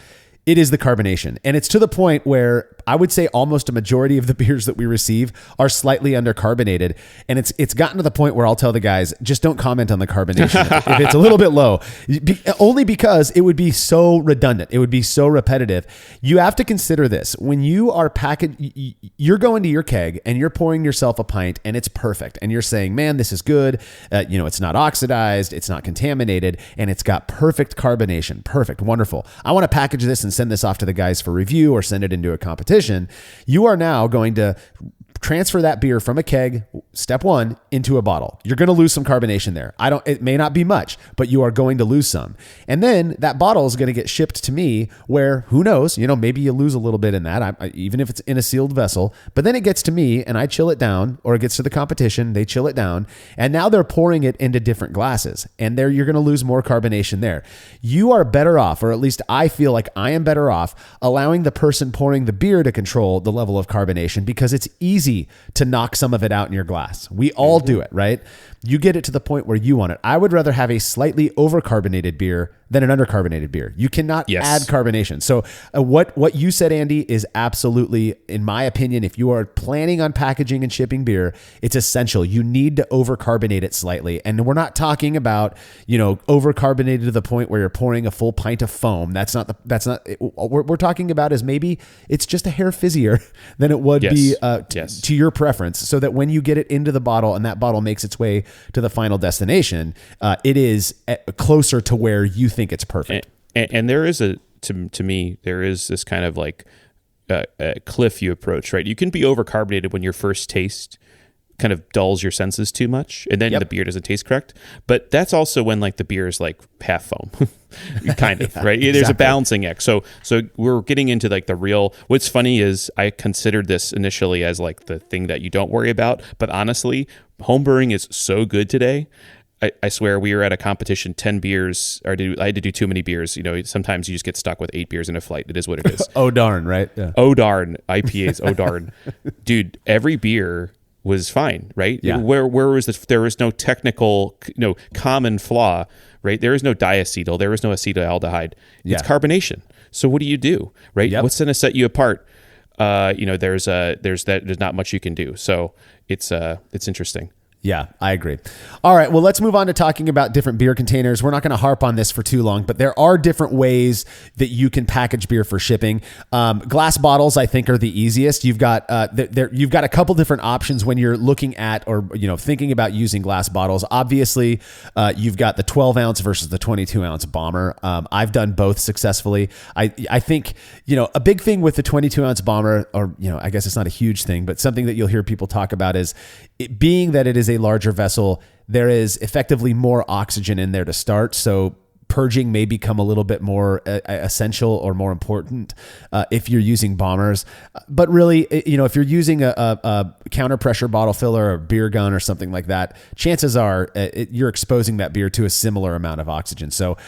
It is the carbonation. And it's to the point where I would say almost a majority of the beers that we receive are slightly undercarbonated. And it's gotten to the point where I'll tell the guys, just don't comment on the carbonation if it's a little bit low, only because it would be so redundant. It would be so repetitive. You have to consider this. When you are you're going to your keg and you're pouring yourself a pint and it's perfect. And you're saying, man, this is good. You know, it's not oxidized. It's not contaminated. And it's got perfect carbonation. Perfect. Wonderful. I want to package this and send this off to the guys for review or send it into a competition. You are now going to transfer that beer from a keg, step one, into a bottle. You're going to lose some carbonation there. It may not be much, but you are going to lose some. And then that bottle is going to get shipped to me where, who knows, you know, maybe you lose a little bit in that, even if it's in a sealed vessel, but then it gets to me and I chill it down, or it gets to the competition, they chill it down, and now they're pouring it into different glasses, and there you're going to lose more carbonation there. You are better off, or at least I feel like I am better off, allowing the person pouring the beer to control the level of carbonation, because it's easy to knock some of it out in your glass. We all do it, right? You get it to the point where you want it. I would rather have a slightly overcarbonated beer than an undercarbonated beer. You cannot add carbonation. So what you said, Andy, is absolutely, in my opinion, if you are planning on packaging and shipping beer, it's essential. You need to overcarbonate it slightly. And we're not talking about, you know, overcarbonated to the point where you're pouring a full pint of foam. What we're talking about is maybe it's just a hair fizzier than it would be to your preference, so that when you get it into the bottle and that bottle makes its way to the final destination, it is closer to where you think it's perfect. And there is to me, there is this kind of like a cliff you approach, right? You can be overcarbonated when your first taste kind of dulls your senses too much, and then the beer doesn't taste correct. But that's also when like the beer is like half foam, kind of, right? There's exactly a balancing act. So we're getting into like the real. What's funny is I considered this initially as like the thing that you don't worry about, but honestly, homebrewing is so good today. I swear we were at a competition, 10 beers, I had to do too many beers. You know, sometimes you just get stuck with 8 beers in a flight. It is what it is. Oh, darn, right? Yeah. Oh, darn. IPAs, oh, darn. Dude, every beer was fine, right? Yeah. Where was this? There was no technical, common flaw, right? There is no diacetyl. There is no acetaldehyde. It's carbonation. So what do, right? Yep. What's going to set you apart? There's not much you can do. So it's interesting. Yeah, I agree. All right, well, let's move on to talking about different beer containers. We're not going to harp on this for too long, but there are different ways that you can package beer for shipping. Glass bottles, I think, are the easiest. You've got you've got a couple different options when you're looking at or thinking about using glass bottles. Obviously, you've got the 12 ounce versus the 22 ounce bomber. I've done both successfully. I think a big thing with the 22 ounce bomber, or I guess it's not a huge thing, but something that you'll hear people talk about is it being that it is a larger vessel, there is effectively more oxygen in there to start. So purging may become a little bit more essential or more important if you're using bombers. But really, if you're using a counter pressure bottle filler or a beer gun or something like that, chances are you're exposing that beer to a similar amount of oxygen. So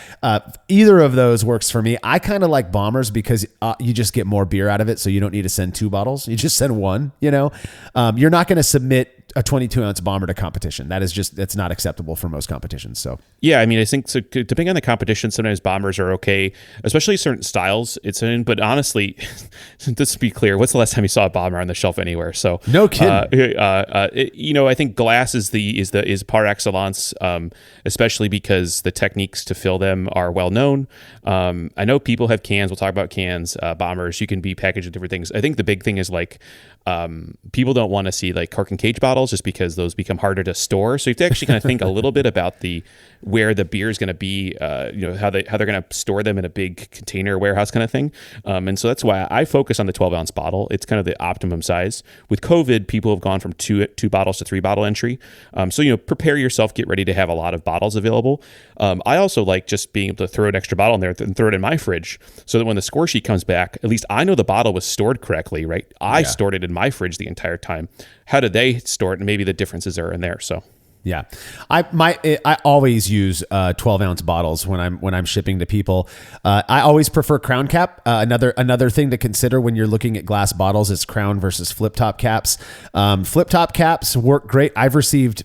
either of those works for me. I kind of like bombers because you just get more beer out of it. So you don't need to send 2 bottles. You just send 1, you're not going to submit a 22 ounce bomber to competition. That's not acceptable for most competitions. So yeah, I mean, I think so. Depending on the competition, sometimes bombers are okay, especially certain styles it's in. But honestly, just to be clear, what's the last time you saw a bomber on the shelf anywhere? So no kidding. I think glass is par excellence, especially because the techniques to fill them are well known. I know people have cans. We'll talk about cans. Bombers, you can be packaged with different things. I think the big thing is people don't want to see like cork and cage bottles just because those become harder to store. So you have to actually kind of think a little bit about where the beer is going to be, how they're going to store them in a big container warehouse kind of thing. And so that's why I focus on the 12 ounce bottle. It's kind of the optimum size. With COVID, people have gone from two bottles to 3 bottle entry. So prepare yourself, get ready to have a lot of bottles available. I also like just being able to throw an extra bottle in there and throw it in my fridge so that when the score sheet comes back, at least I know the bottle was stored correctly, right? I stored it in my fridge the entire time. How did they store it? And maybe the differences are in there. So yeah, I always use 12 ounce bottles when I'm shipping to people. I always prefer crown cap. Another thing to consider when you're looking at glass bottles is crown versus flip top caps. Flip top caps work great. I've received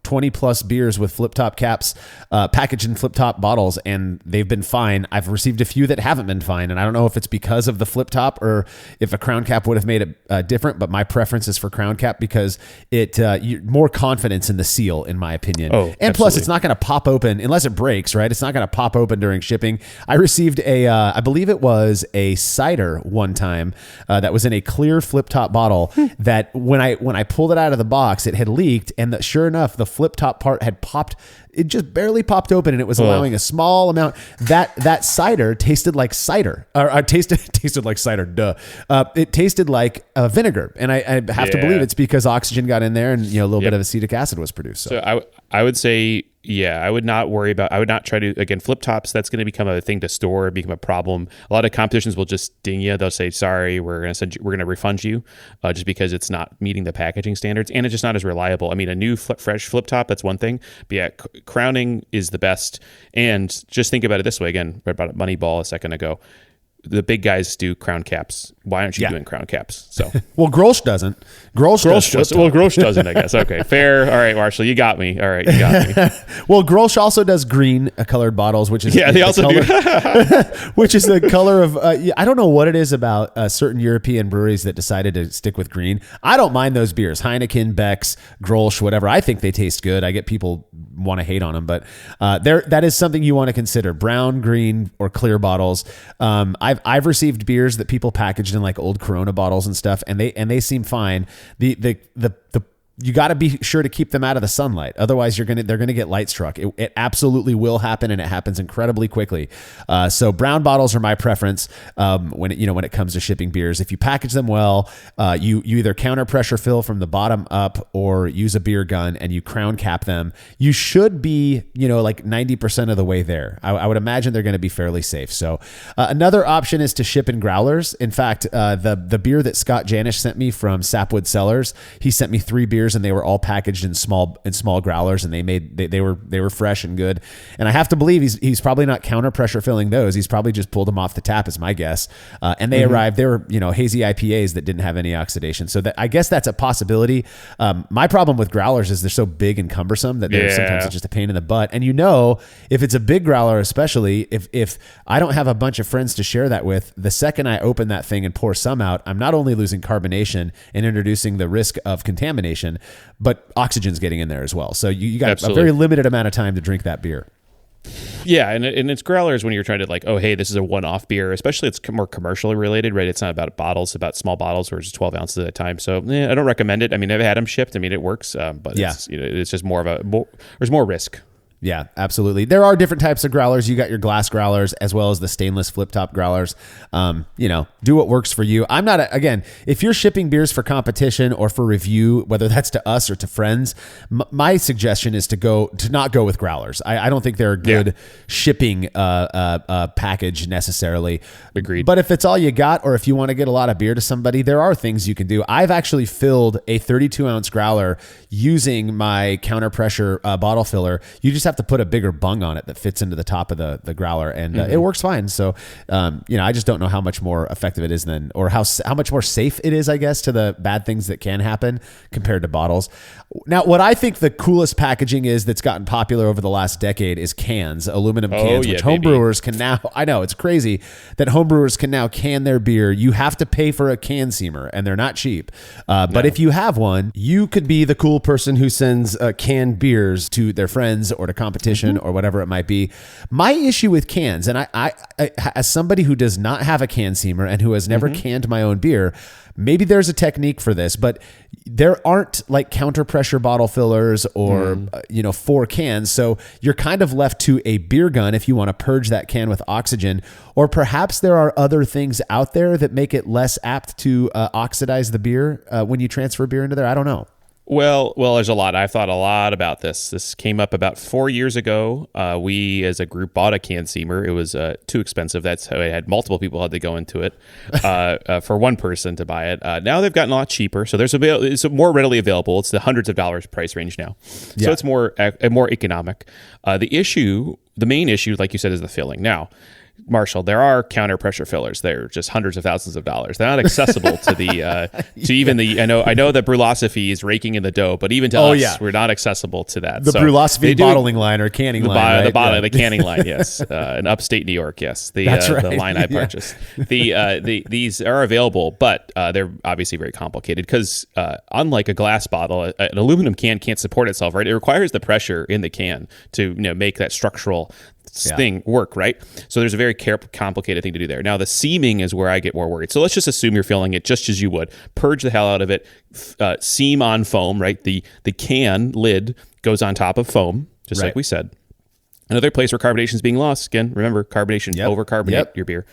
20 plus beers with flip top caps, packaged in flip top bottles, and they've been fine. I've received a few that haven't been fine, and I don't know if it's because of the flip top or if a crown cap would have made it different, but my preference is for crown cap because it more confidence in the seal, in my opinion. Oh, and absolutely. Plus it's not going to pop open unless it breaks, right? It's not going to pop open during shipping. I received I believe it was a cider one time that was in a clear flip top bottle that when I pulled it out of the box, it had leaked, and sure enough, the flip top part had popped. It just barely popped open, and it was allowing a small amount. That cider tasted like cider, or tasted like cider. Duh. It tasted like vinegar, and I have to believe it's because oxygen got in there, and a little bit of acetic acid was produced. So I would say, I would not worry about. I would not try to flip tops. That's going to become a thing to store, become a problem. A lot of competitions will just ding you. They'll say, "Sorry, we're going to refund you," just because it's not meeting the packaging standards, and it's just not as reliable. I mean, a new fresh flip top, that's one thing, but yeah, crowning is the best. And just think about it this way again. Read about Moneyball a second ago. The big guys do crown caps. Why aren't you doing crown caps? So well, Grolsch doesn't. Grolsch doesn't, I guess. Okay, fair. All right, Marshall, you got me. All right, you got me. Well, Grolsch also does green colored bottles, which is they also do. which is the color of. I don't know what it is about certain European breweries that decided to stick with green. I don't mind those beers, Heineken, Beck's, Grolsch, whatever. I think they taste good. I get people want to hate on them, but that is something you want to consider: brown, green, or clear bottles. I've received beers that people packaged in like old Corona bottles and stuff, and they seem fine. The you got to be sure to keep them out of the sunlight. Otherwise, they're gonna get light struck. It absolutely will happen, and it happens incredibly quickly. So brown bottles are my preference when it comes to shipping beers. If you package them well, you either counter pressure fill from the bottom up or use a beer gun and you crown cap them. You should be like 90% of the way there. I would imagine they're going to be fairly safe. So another option is to ship in growlers. In fact, the beer that Scott Janish sent me from Sapwood Cellars, he sent me 3 beers. And they were all packaged in small growlers, and they were fresh and good. And I have to believe he's probably not counter pressure filling those. He's probably just pulled them off the tap, is my guess. And they arrived. They were hazy IPAs that didn't have any oxidation. So I guess that's a possibility. My problem with growlers is they're so big and cumbersome that sometimes it's just a pain in the butt. And if it's a big growler, especially if I don't have a bunch of friends to share that with, the second I open that thing and pour some out, I'm not only losing carbonation and introducing the risk of contamination, can, but oxygen's getting in there as well. So you got Absolutely. a very limited amount of time to drink that beer. Yeah, and it's growlers when you're trying to like, oh, hey, this is a one-off beer, especially it's more commercially related, right? It's not about bottles, it's about small bottles where it's 12 ounces at a time. So I don't recommend it. I mean, I've had them shipped. I mean, it works, but it's just more of there's more risk. Yeah, absolutely. There are different types of growlers. You got your glass growlers as well as the stainless flip top growlers. Do what works for you. I'm not, again, if you're shipping beers for competition or for review, whether that's to us or to friends, my suggestion is to not go with growlers. I don't think they're a good shipping package necessarily. Agreed. But if it's all you got, or if you want to get a lot of beer to somebody, there are things you can do. I've actually filled a 32 ounce growler using my counter pressure bottle filler. You just have to put a bigger bung on it that fits into the top of the growler, and it works fine. So, I just don't know how much more effective it is or how much more safe it is, I guess, to the bad things that can happen compared to bottles. Now, what I think the coolest packaging is that's gotten popular over the last decade is cans, aluminum cans, which homebrewers can now, I know it's crazy that homebrewers can now can their beer. You have to pay for a can seamer and they're not cheap. But if you have one, you could be the cool person who sends canned beers to their friends or to competition or whatever it might be. My issue with cans, and I as somebody who does not have a can seamer and who has never canned my own beer, maybe there's a technique for this, but there aren't like counter pressure bottle fillers or, for cans. So you're kind of left to a beer gun if you want to purge that can with oxygen, or perhaps there are other things out there that make it less apt to oxidize the beer when you transfer beer into there. I don't know. Well, there's a lot. I've thought a lot about this. This came up about 4 years ago. We, as a group, bought a can seamer. It was too expensive. That's how it had multiple people had to go into it for one person to buy it. Now they've gotten a lot cheaper, so it's more readily available. It's the hundreds of dollars price range now, so it's more economic. The main issue, like you said, is the filling. Now, Marshall, there are counter pressure fillers. They're just hundreds of thousands of dollars. They're not accessible to the to even the. I know that Brulosophy is raking in the dough, but even to us, we're not accessible to that. The Brulosophy bottling line or canning line, the canning line, yes, in upstate New York, yes, the line I purchased. These are available, but they're obviously very complicated because unlike a glass bottle, an aluminum can can't support itself. Right, it requires the pressure in the can to make that structural thing work, right? So there's a very complicated thing to do there. Now the seaming is where I get more worried. So let's just assume you're filling it just as you would. Purge the hell out of it. Seam on foam, right? The can lid goes on top of foam, just like we said. Another place where carbonation is being lost. Again, remember carbonation, over-carbonate your beer.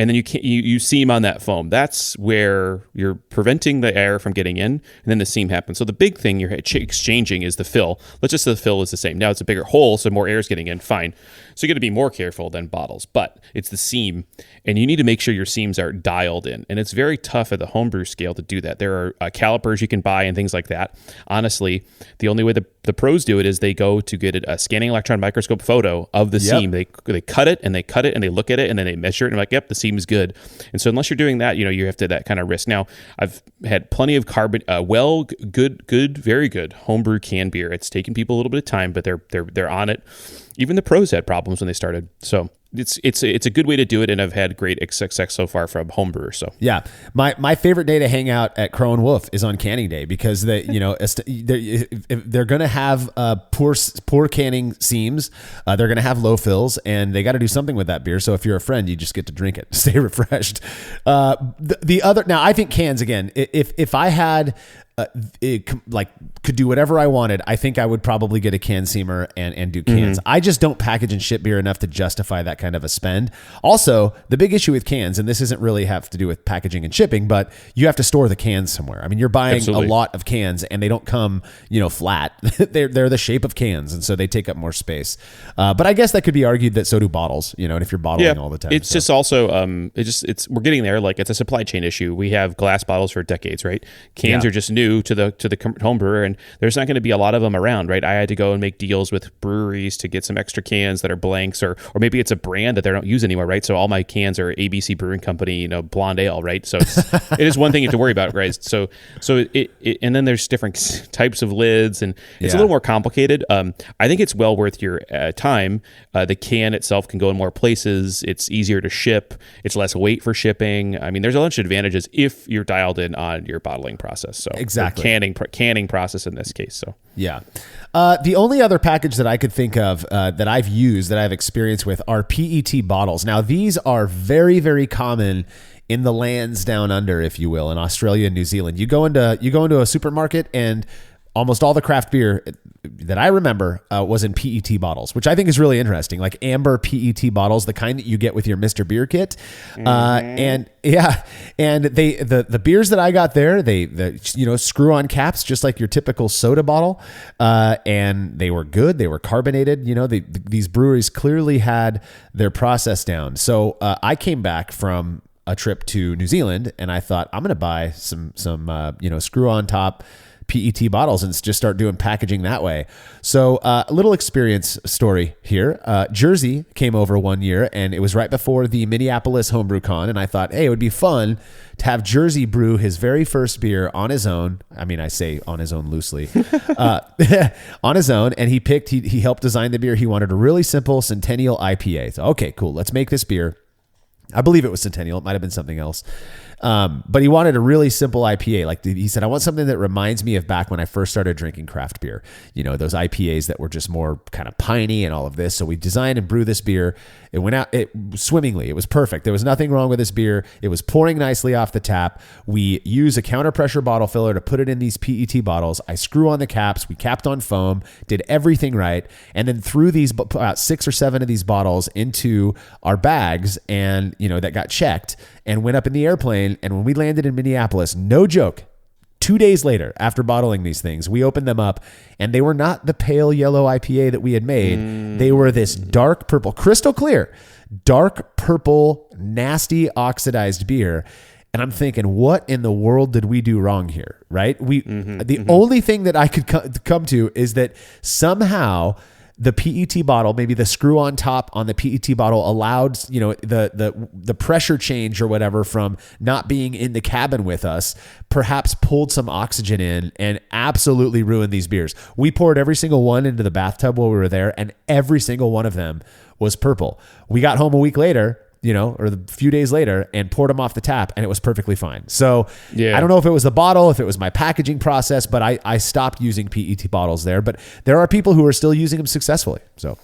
And then you seam on that foam. That's where you're preventing the air from getting in, and then the seam happens. So the big thing you're exchanging is the fill. Let's just say the fill is the same. Now it's a bigger hole, so more air is getting in. Fine. So you got to be more careful than bottles, but it's the seam, and you need to make sure your seams are dialed in. And it's very tough at the homebrew scale to do that. There are calipers you can buy and things like that. Honestly, the only way the pros do it is they go to get a scanning electron microscope photo of the seam. They cut it and they look at it and then they measure it and like, yep, the seam is good. And so unless you're doing that, you have to that kind of risk. Now, I've had plenty of very good homebrew canned beer. It's taken people a little bit of time, but they're on it. Even the pros had problems when they started. So it's a good way to do it, and I've had great success so far from homebrewers. So yeah, my favorite day to hang out at Crow and Wolf is on canning day because they're going to have poor canning seams. They're going to have low fills, and they got to do something with that beer. So if you're a friend, you just get to drink it, stay refreshed. The other now, I think cans again. If I had could do whatever I wanted, I think I would probably get a can seamer and do cans. I just don't package and ship beer enough to justify that kind of a spend. Also, the big issue with cans, and this isn't really have to do with packaging and shipping, but you have to store the cans somewhere. I mean, you're buying a lot of cans and they don't come, flat. they're the shape of cans, and so they take up more space. But I guess that could be argued that so do bottles, and if you're bottling all the time. It's just also, we're getting there. Like it's a supply chain issue. We have glass bottles for decades, right? Cans are just new to the home brewer, and there's not going to be a lot of them around, right? I had to go and make deals with breweries to get some extra cans that are blanks, or maybe it's a brand that they don't use anymore, right? So all my cans are ABC Brewing Company, blonde ale, right? So it is one thing you have to worry about, right? So it and then there's different types of lids, and it's a little more complicated. I think it's well worth your time. The can itself can go in more places. It's easier to ship. It's less weight for shipping. I mean, there's a bunch of advantages if you're dialed in on your bottling process. So exactly. exactly. Canning process in this case. So yeah. The only other package that I could think of that I've used, that I've experienced with, are PET bottles. Now, these are very, very common in the lands down under, if you will, in Australia and New Zealand. You go into a supermarket, and almost all the craft beer that I remember was in PET bottles, which I think is really interesting, like amber PET bottles, the kind that you get with your Mr. Beer kit. And the beers that I got there, they screw on caps, just like your typical soda bottle. And they were good. They were carbonated. These breweries clearly had their process down. So I came back from a trip to New Zealand, and I thought, I'm going to buy some screw on top PET bottles and just start doing packaging that way. So a little experience story here. Jersey came over one year, and it was right before the Minneapolis Homebrew Con, and I thought, hey, it would be fun to have Jersey brew his very first beer on his own. I mean, I say on his own loosely. On his own, and he helped design the beer. He wanted a really simple Centennial IPA. So, okay, cool, let's make this beer. I believe it was Centennial. It might have been something else. But he wanted a really simple IPA. Like he said, I want something that reminds me of back when I first started drinking craft beer. Those IPAs that were just more kind of piney and all of this. So we designed and brewed this beer. It went out swimmingly. It was perfect. There was nothing wrong with this beer. It was pouring nicely off the tap. We use a counter pressure bottle filler to put it in these PET bottles. I screw on the caps. We capped on foam, did everything right, and then threw these about 6 or 7 of these bottles into our bags, and that got checked and went up in the airplane. And when we landed in Minneapolis, no joke, 2 days later, after bottling these things, we opened them up, and they were not the pale yellow IPA that we had made. They were this dark purple, crystal clear, dark purple, nasty oxidized beer. And I'm thinking, what in the world did we do wrong here? Right? The only thing that I could come to is that somehow the PET bottle, maybe the screw on top on the PET bottle allowed, the pressure change or whatever from not being in the cabin with us, perhaps pulled some oxygen in and absolutely ruined these beers. We poured every single one into the bathtub while we were there, and every single one of them was purple. We got home a week later, or a few days later, and poured them off the tap, and it was perfectly fine. So I don't know if it was the bottle, if it was my packaging process, but I stopped using PET bottles there. But there are people who are still using them successfully. So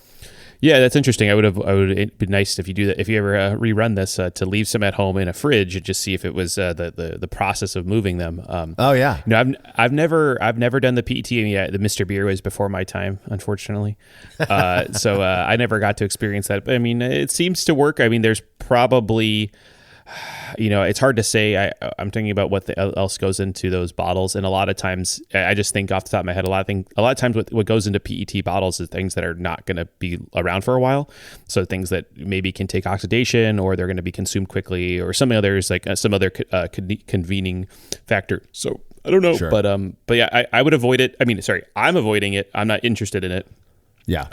yeah, that's interesting. It'd be nice if you do that. If you ever rerun this, to leave some at home in a fridge and just see if it was the process of moving them. Oh yeah. I've never done the PET. Yeah, the Mr. Beer was before my time, unfortunately. So I never got to experience that. But I mean, it seems to work. I mean, there's probably, it's hard to say. I'm thinking about what else goes into those bottles, and a lot of times, I just think off the top of my head, a lot of times what goes into PET bottles is things that are not going to be around for a while. So things that maybe can take oxidation, or they're going to be consumed quickly, or some others, like some other convening factor. So I don't know, sure. But yeah, I would avoid it. I mean, sorry, I'm avoiding it. I'm not interested in it. Yeah.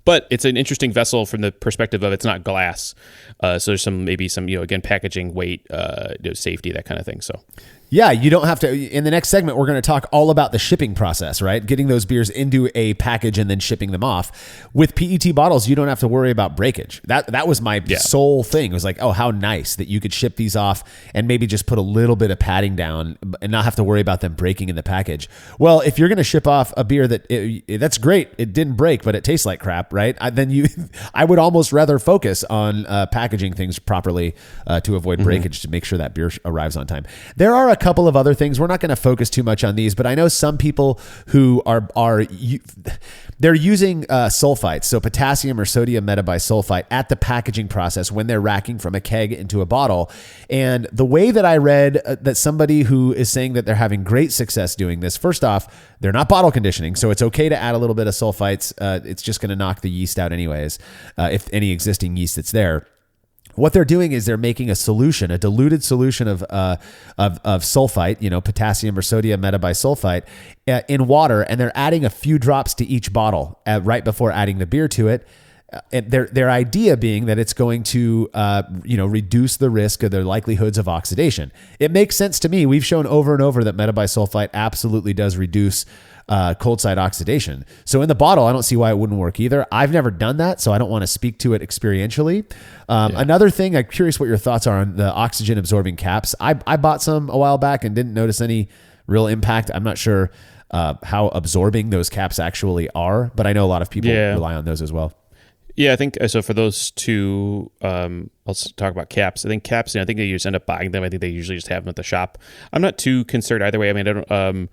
But it's an interesting vessel from the perspective of it's not glass. So there's maybe some, again, packaging, weight, safety, that kind of thing. So yeah, you don't have to. In the next segment, we're going to talk all about the shipping process, right? Getting those beers into a package and then shipping them off. With PET bottles, you don't have to worry about breakage. That was my sole thing. It was like, oh, how nice that you could ship these off and maybe just put a little bit of padding down and not have to worry about them breaking in the package. Well, if you're going to ship off a beer that's great, it didn't break, but it tastes like crap, right? I would almost rather focus on packaging things properly to avoid breakage, to make sure that beer arrives on time. There are a couple of other things. We're not going to focus too much on these, but I know some people who they're using sulfites, so potassium or sodium metabisulfite, at the packaging process when they're racking from a keg into a bottle. And the way that I read that somebody who is saying that they're having great success doing this, first off, they're not bottle conditioning, so it's okay to add a little bit of sulfites. It's just going to knock the yeast out anyways, if any existing yeast that's there. What they're doing is they're making a solution, a diluted solution of sulfite, potassium or sodium metabisulfite, in water, and they're adding a few drops to each bottle right before adding the beer to it. And their idea being that it's going to reduce the risk of the likelihoods of oxidation. It makes sense to me. We've shown over and over that metabisulfite absolutely does reduce cold side oxidation. So in the bottle, I don't see why it wouldn't work either. I've never done that, so I don't want to speak to it experientially. Another thing, I'm curious what your thoughts are on the oxygen absorbing caps. I bought some a while back and didn't notice any real impact. I'm not sure how absorbing those caps actually are, but I know a lot of people rely on those as well. Yeah, I think so. For those two, let's talk about caps. I think caps, I think they just end up buying them. I think they usually just have them at the shop. I'm not too concerned either way. I mean, I don't.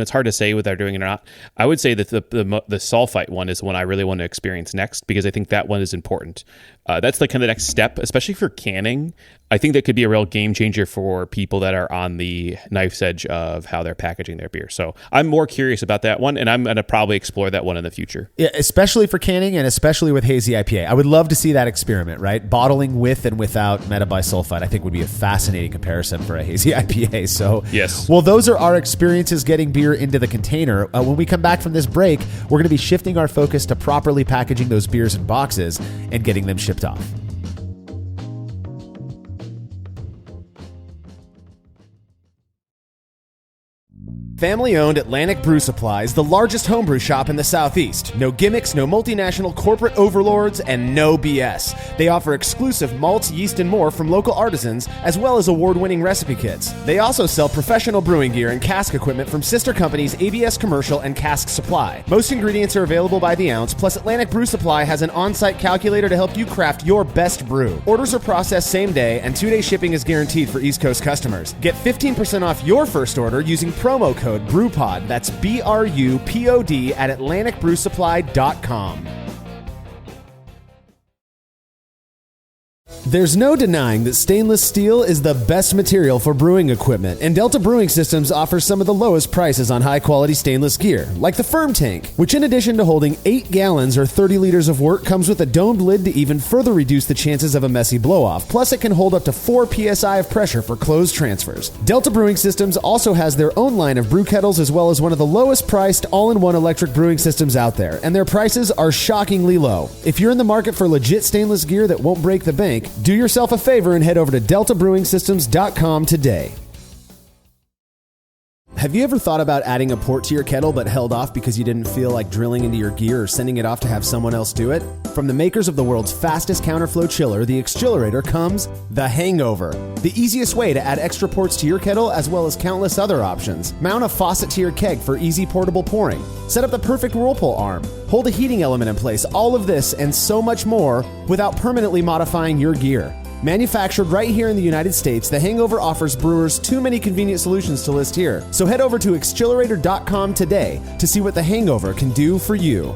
It's hard to say whether they're doing it or not. I would say that the sulfite one is the one I really want to experience next, because I think that one is important. That's like kind of the next step, especially for canning. I think that could be a real game changer for people that are on the knife's edge of how they're packaging their beer. So I'm more curious about that one, and I'm going to probably explore that one in the future. Yeah, especially for canning and especially with hazy IPA. I would love to see that experiment, right? Bottling with and without metabisulfite, I think would be a fascinating comparison for a hazy IPA. So, yes. Well, those are our experiences getting beer into the container. When we come back from this break, we're going to be shifting our focus to properly packaging those beers in boxes and getting them shipped off. Family-owned Atlantic Brew Supply is the largest homebrew shop in the Southeast. No gimmicks, no multinational corporate overlords, and no BS. They offer exclusive malts, yeast, and more from local artisans, as well as award-winning recipe kits. They also sell professional brewing gear and cask equipment from sister companies ABS Commercial and Cask Supply. Most ingredients are available by the ounce, plus Atlantic Brew Supply has an on-site calculator to help you craft your best brew. Orders are processed same day, and 2-day shipping is guaranteed for East Coast customers. Get 15% off your first order using promo code BREWPOD. That's BRUPOD at AtlanticBrewSupply.com. There's no denying that stainless steel is the best material for brewing equipment, and Delta Brewing Systems offers some of the lowest prices on high-quality stainless gear, like the Firm Tank, which in addition to holding 8 gallons or 30 liters of wort, comes with a domed lid to even further reduce the chances of a messy blow-off. Plus, it can hold up to 4 psi of pressure for closed transfers. Delta Brewing Systems also has their own line of brew kettles, as well as one of the lowest-priced all-in-one electric brewing systems out there, and their prices are shockingly low. If you're in the market for legit stainless gear that won't break the bank, do yourself a favor and head over to deltabrewingsystems.com today. Have you ever thought about adding a port to your kettle but held off because you didn't feel like drilling into your gear or sending it off to have someone else do it? From the makers of the world's fastest counterflow chiller, the exGEERitor, comes the Hangover, the easiest way to add extra ports to your kettle, as well as countless other options. Mount a faucet to your keg for easy portable pouring. Set up the perfect whirlpool arm. Hold a heating element in place. All of this and so much more without permanently modifying your gear. Manufactured right here in the United States, the Hangover offers brewers too many convenient solutions to list here. So head over to exGEERitor.com today to see what the Hangover can do for you.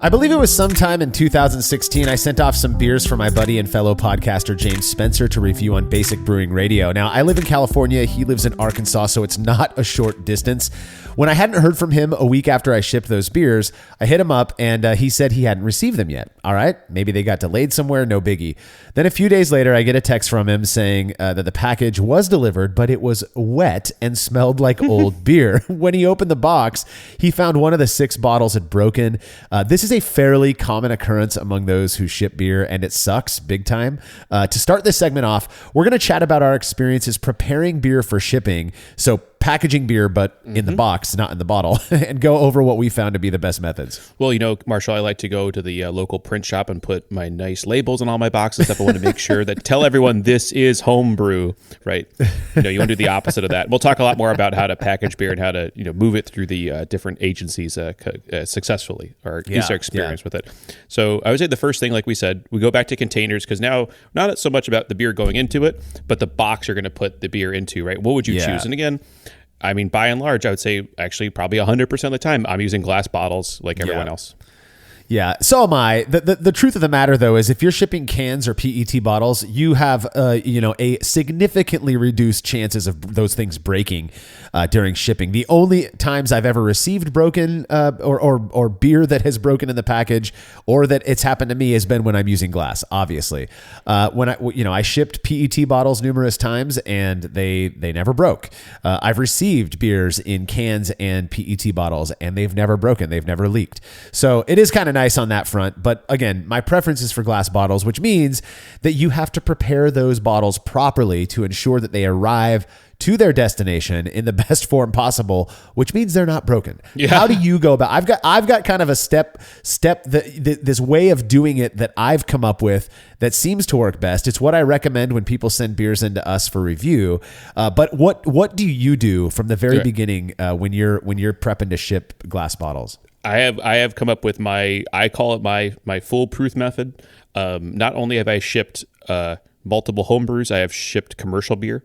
I believe it was sometime in 2016 I sent off some beers for my buddy and fellow podcaster James Spencer to review on Basic Brewing Radio. Now, I live in California, he lives in Arkansas, so it's not a short distance. When I hadn't heard from him a week after I shipped those beers, I hit him up and he said he hadn't received them yet. All right, maybe they got delayed somewhere, no biggie. Then a few days later, I get a text from him saying that the package was delivered, but it was wet and smelled like old beer. When he opened the box, he found one of the 6 bottles had broken. This is a fairly common occurrence among those who ship beer, and it sucks big time. To start this segment off, we're going to chat about our experiences preparing beer for shipping. So packaging beer, but in the box, not in the bottle, and go over what we found to be the best methods. Well, Marshall, I like to go to the local print shop and put my nice labels on all my boxes and stuff. I want to make sure that tell everyone this is homebrew, right? You want to do the opposite of that. We'll talk a lot more about how to package beer and how to move it through the different agencies successfully, or at least our experience with it. So I would say the first thing, like we said, we go back to containers, because now not so much about the beer going into it, but the box you're going to put the beer into, right? What would you choose? And again, I mean, by and large, I would say actually probably 100% of the time I'm using glass bottles like everyone else. Yeah, so am I. The truth of the matter, though, is if you're shipping cans or PET bottles, you have a significantly reduced chances of those things breaking during shipping. The only times I've ever received broken or beer that has broken in the package, or that it's happened to me, has been when I'm using glass. Obviously, when I shipped PET bottles numerous times and they never broke. I've received beers in cans and PET bottles and they've never broken. They've never leaked. So it is kind of nice nice on that front. But again, my preference is for glass bottles, which means that you have to prepare those bottles properly to ensure that they arrive to their destination in the best form possible, which means they're not broken. Yeah. How do you go about? I've got kind of a this way of doing it that I've come up with that seems to work best. It's what I recommend when people send beers into us for review. But what do you do from the very beginning when you're prepping to ship glass bottles? I have come up with I call it my foolproof method. Not only have I shipped multiple home brews, I have shipped commercial beer.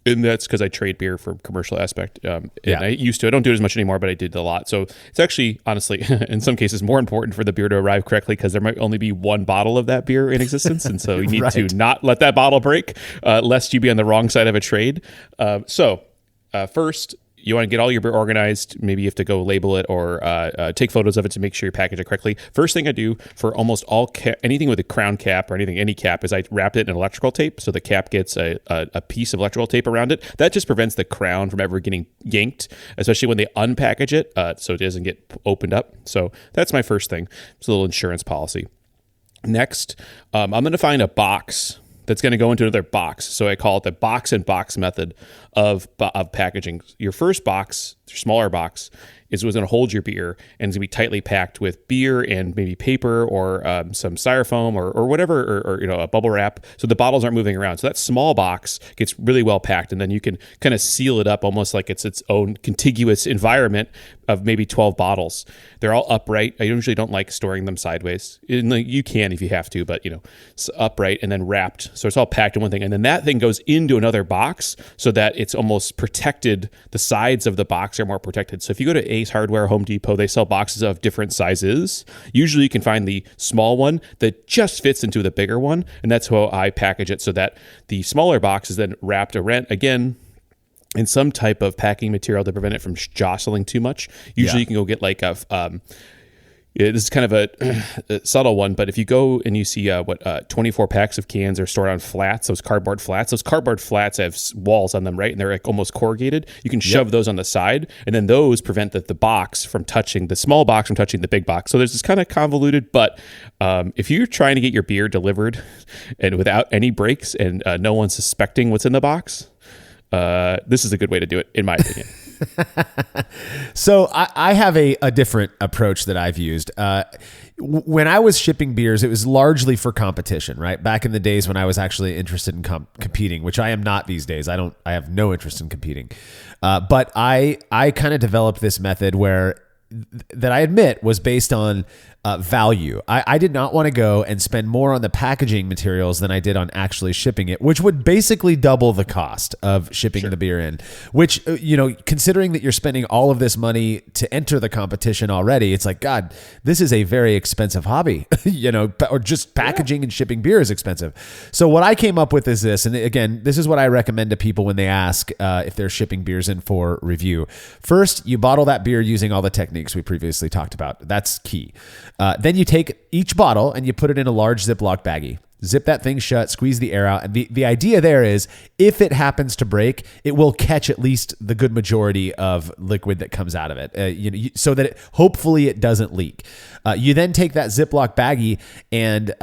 And that's because I trade beer for commercial aspect. And I used to. I don't do it as much anymore, but I did a lot. So it's actually, honestly, in some cases, more important for the beer to arrive correctly because there might only be one bottle of that beer in existence. And so you need to not let that bottle break, lest you be on the wrong side of a trade. First, you want to get all your beer organized. Maybe you have to go label it or take photos of it to make sure you package it correctly. First thing I do for almost all anything with a crown cap or any cap is I wrap it in electrical tape so the cap gets a piece of electrical tape around it. That just prevents the crown from ever getting yanked, especially when they unpackage it so it doesn't get opened up. So that's my first thing. It's a little insurance policy. Next, I'm going to find a box that's going to go into another box. So I call it the box and box method of packaging. Your first box, your smaller box, is what's going to hold your beer and it's going to be tightly packed with beer and maybe paper or some styrofoam or whatever, or a bubble wrap. So the bottles aren't moving around. So that small box gets really well packed, and then you can kind of seal it up almost like it's its own contiguous environment of maybe 12 bottles. They're all upright. I usually don't like storing them sideways. You can if you have to, but it's upright and then wrapped. So it's all packed in one thing. And then that thing goes into another box so that it's almost protected. The sides of the box are more protected. So if you go to Ace Hardware, Home Depot, they sell boxes of different sizes. Usually you can find the small one that just fits into the bigger one. And that's how I package it so that the smaller box is then wrapped again in some type of packing material to prevent it from jostling too much. Usually you can go get like this is kind of a subtle one, but if you go and you see 24 packs of cans are stored on flats, those cardboard flats have walls on them, right? And they're like almost corrugated. You can shove those on the side, and then those prevent the box from touching the small box from touching the big box. So there's this kind of convoluted, but if you're trying to get your beer delivered and without any breaks and no one suspecting what's in the box, this is a good way to do it, in my opinion. So I have a different approach that I've used. When I was shipping beers, it was largely for competition, right? Back in the days when I was actually interested in competing, which I am not these days. I have no interest in competing. But I kind of developed this method that I admit was based on value. I did not want to go and spend more on the packaging materials than I did on actually shipping it, which would basically double the cost of shipping the beer in, which, considering that you're spending all of this money to enter the competition already, it's like, God, this is a very expensive hobby, or just packaging and shipping beer is expensive. So what I came up with is this, and again, this is what I recommend to people when they ask if they're shipping beers in for review. First, you bottle that beer using all the techniques we previously talked about. That's key. Then you take each bottle and you put it in a large Ziploc baggie. Zip that thing shut, squeeze the air out. And the idea there is if it happens to break, it will catch at least the good majority of liquid that comes out of it, so that hopefully it doesn't leak. You then take that Ziploc baggie and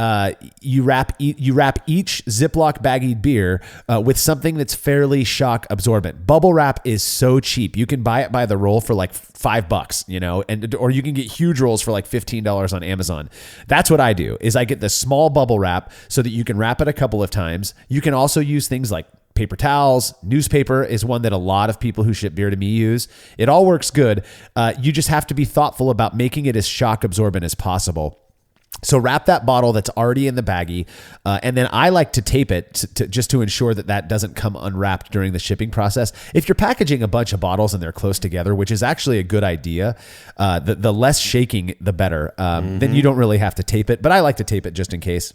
you wrap each Ziploc baggied beer with something that's fairly shock absorbent. Bubble wrap is so cheap. You can buy it by the roll for like $5, or you can get huge rolls for like $15 on Amazon. That's what I do is I get the small bubble wrap so that you can wrap it a couple of times. You can also use things like paper towels. Newspaper is one that a lot of people who ship beer to me use. It all works good. You just have to be thoughtful about making it as shock absorbent as possible. So wrap that bottle that's already in the baggie, and then I like to tape it just to ensure that doesn't come unwrapped during the shipping process. If you're packaging a bunch of bottles and they're close together, which is actually a good idea, the less shaking, the better. Then you don't really have to tape it, but I like to tape it just in case.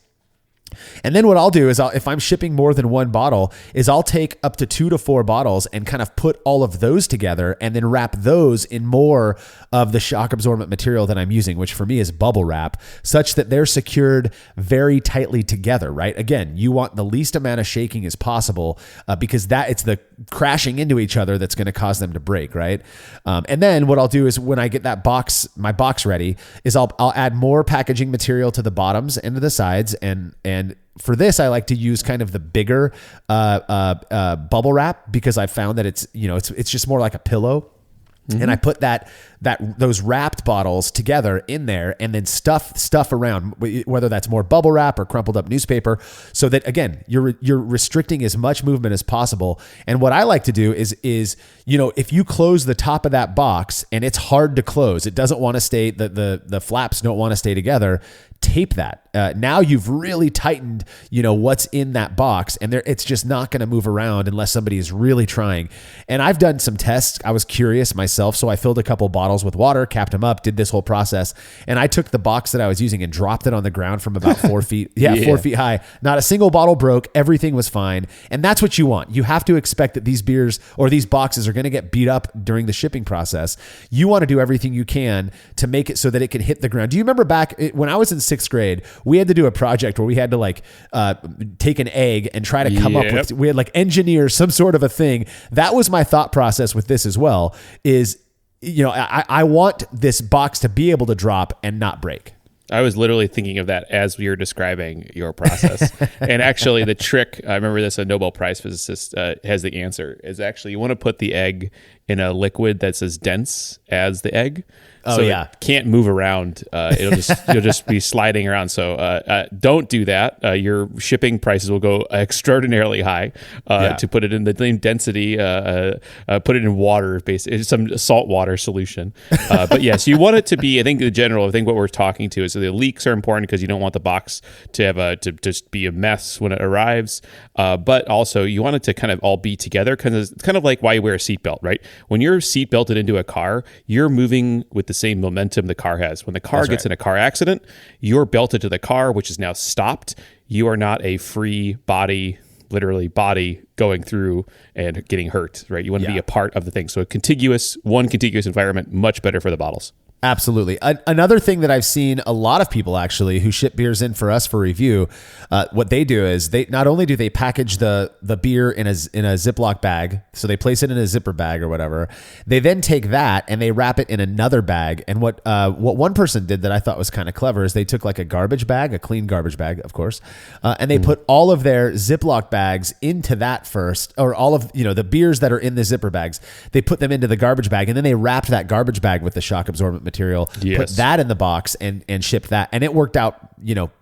And then what I'll do is if I'm shipping more than one bottle, is I'll take up to 2 to 4 bottles and kind of put all of those together and then wrap those in more of the shock absorbent material that I'm using, which for me is bubble wrap, such that they're secured very tightly together, right? Again, you want the least amount of shaking as possible because it's the crashing into each other that's going to cause them to break, right? And then what I'll do is when I get my box ready, is I'll add more packaging material to the bottoms and to the sides, and for this, I like to use kind of the bigger bubble wrap because I found that it's just more like a pillow. Mm-hmm. And I put those wrapped bottles together in there and then stuff around, whether that's more bubble wrap or crumpled up newspaper, so that again you're restricting as much movement as possible. And what I like to do is if you close the top of that box and it's hard to close, it doesn't want to stay, the flaps don't want to stay together, tape that. Now you've really tightened, what's in that box, and it's just not going to move around unless somebody is really trying. And I've done some tests. I was curious myself, so I filled a couple bottles with water, capped them up, did this whole process, and I took the box that I was using and dropped it on the ground from about 4 feet. Yeah, 4 feet high. Not a single bottle broke. Everything was fine. And that's what you want. You have to expect that these beers or these boxes are going to get beat up during the shipping process. You want to do everything you can to make it so that it can hit the ground. Do you remember back when I was in 6th grade, we had to do a project where we had to take an egg and try to come up with, we had engineer some sort of a thing. That was my thought process with this as well, is, I want this box to be able to drop and not break. I was literally thinking of that as you were describing your process. And actually the trick, I remember this, a Nobel Prize physicist has the answer, is actually you want to put the egg in a liquid that's as dense as the egg. Oh, so yeah. It can't move around. You'll just be sliding around. So don't do that. Your shipping prices will go extraordinarily high. To put it in the same density, put it in water, basically some salt water solution. But yes, you want it to be. I think what we're talking to is the leaks are important because you don't want the box to have to just be a mess when it arrives. But also you want it to kind of all be together, because it's kind of like why you wear a seatbelt, right? When you're seatbelted into a car, you're moving with the same momentum the car has. When the car gets in a car accident, you're belted to the car, which is now stopped. You are not a free body, literally body going through and getting hurt, right? You want to be a part of the thing. So one contiguous environment, much better for the bottles. Absolutely. Another thing that I've seen a lot of people actually who ship beers in for us for review, what they do is they not only do they package the beer in a Ziploc bag, so they place it in a zipper bag or whatever. They then take that and they wrap it in another bag. And what one person did that I thought was kind of clever is they took a garbage bag, a clean garbage bag, of course, and they put all of their Ziploc bags into that first, or all of the beers that are in the zipper bags. They put them into the garbage bag, and then they wrapped that garbage bag with the shock absorbent material, put that in the box and shipped that. And it worked out,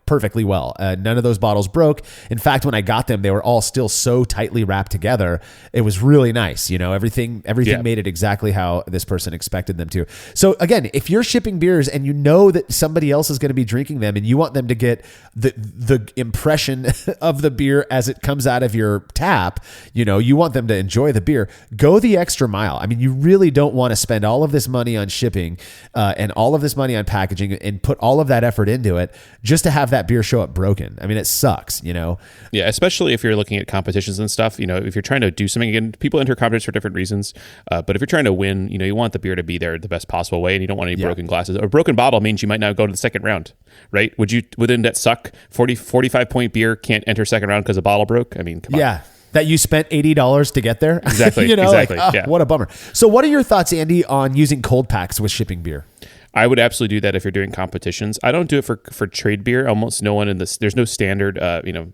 perfectly well. None of those bottles broke. In fact, when I got them, they were all still so tightly wrapped together. It was really nice. Everything made it exactly how this person expected them to. So again, if you're shipping beers and you know that somebody else is going to be drinking them and you want them to get the impression of the beer as it comes out of your tap, you want them to enjoy the beer, go the extra mile. I mean, you really don't want to spend all of this money on shipping and all of this money on packaging and put all of that effort into it just to have that beer show up broken. I mean, it sucks, Yeah, especially if you're looking at competitions and stuff. If you're trying to do something, again, people enter competitions for different reasons. But if you're trying to win, you want the beer to be there the best possible way, and you don't want any broken glasses. A broken bottle means you might not go to the second round, right? Wouldn't that suck? 45 point beer can't enter second round because a bottle broke. I mean, come on. Yeah. That you spent $80 to get there. Exactly. Exactly. What a bummer. So what are your thoughts, Andy, on using cold packs with shipping beer? I would absolutely do that if you're doing competitions. I don't do it for trade beer. Almost no one in this. There's no standard,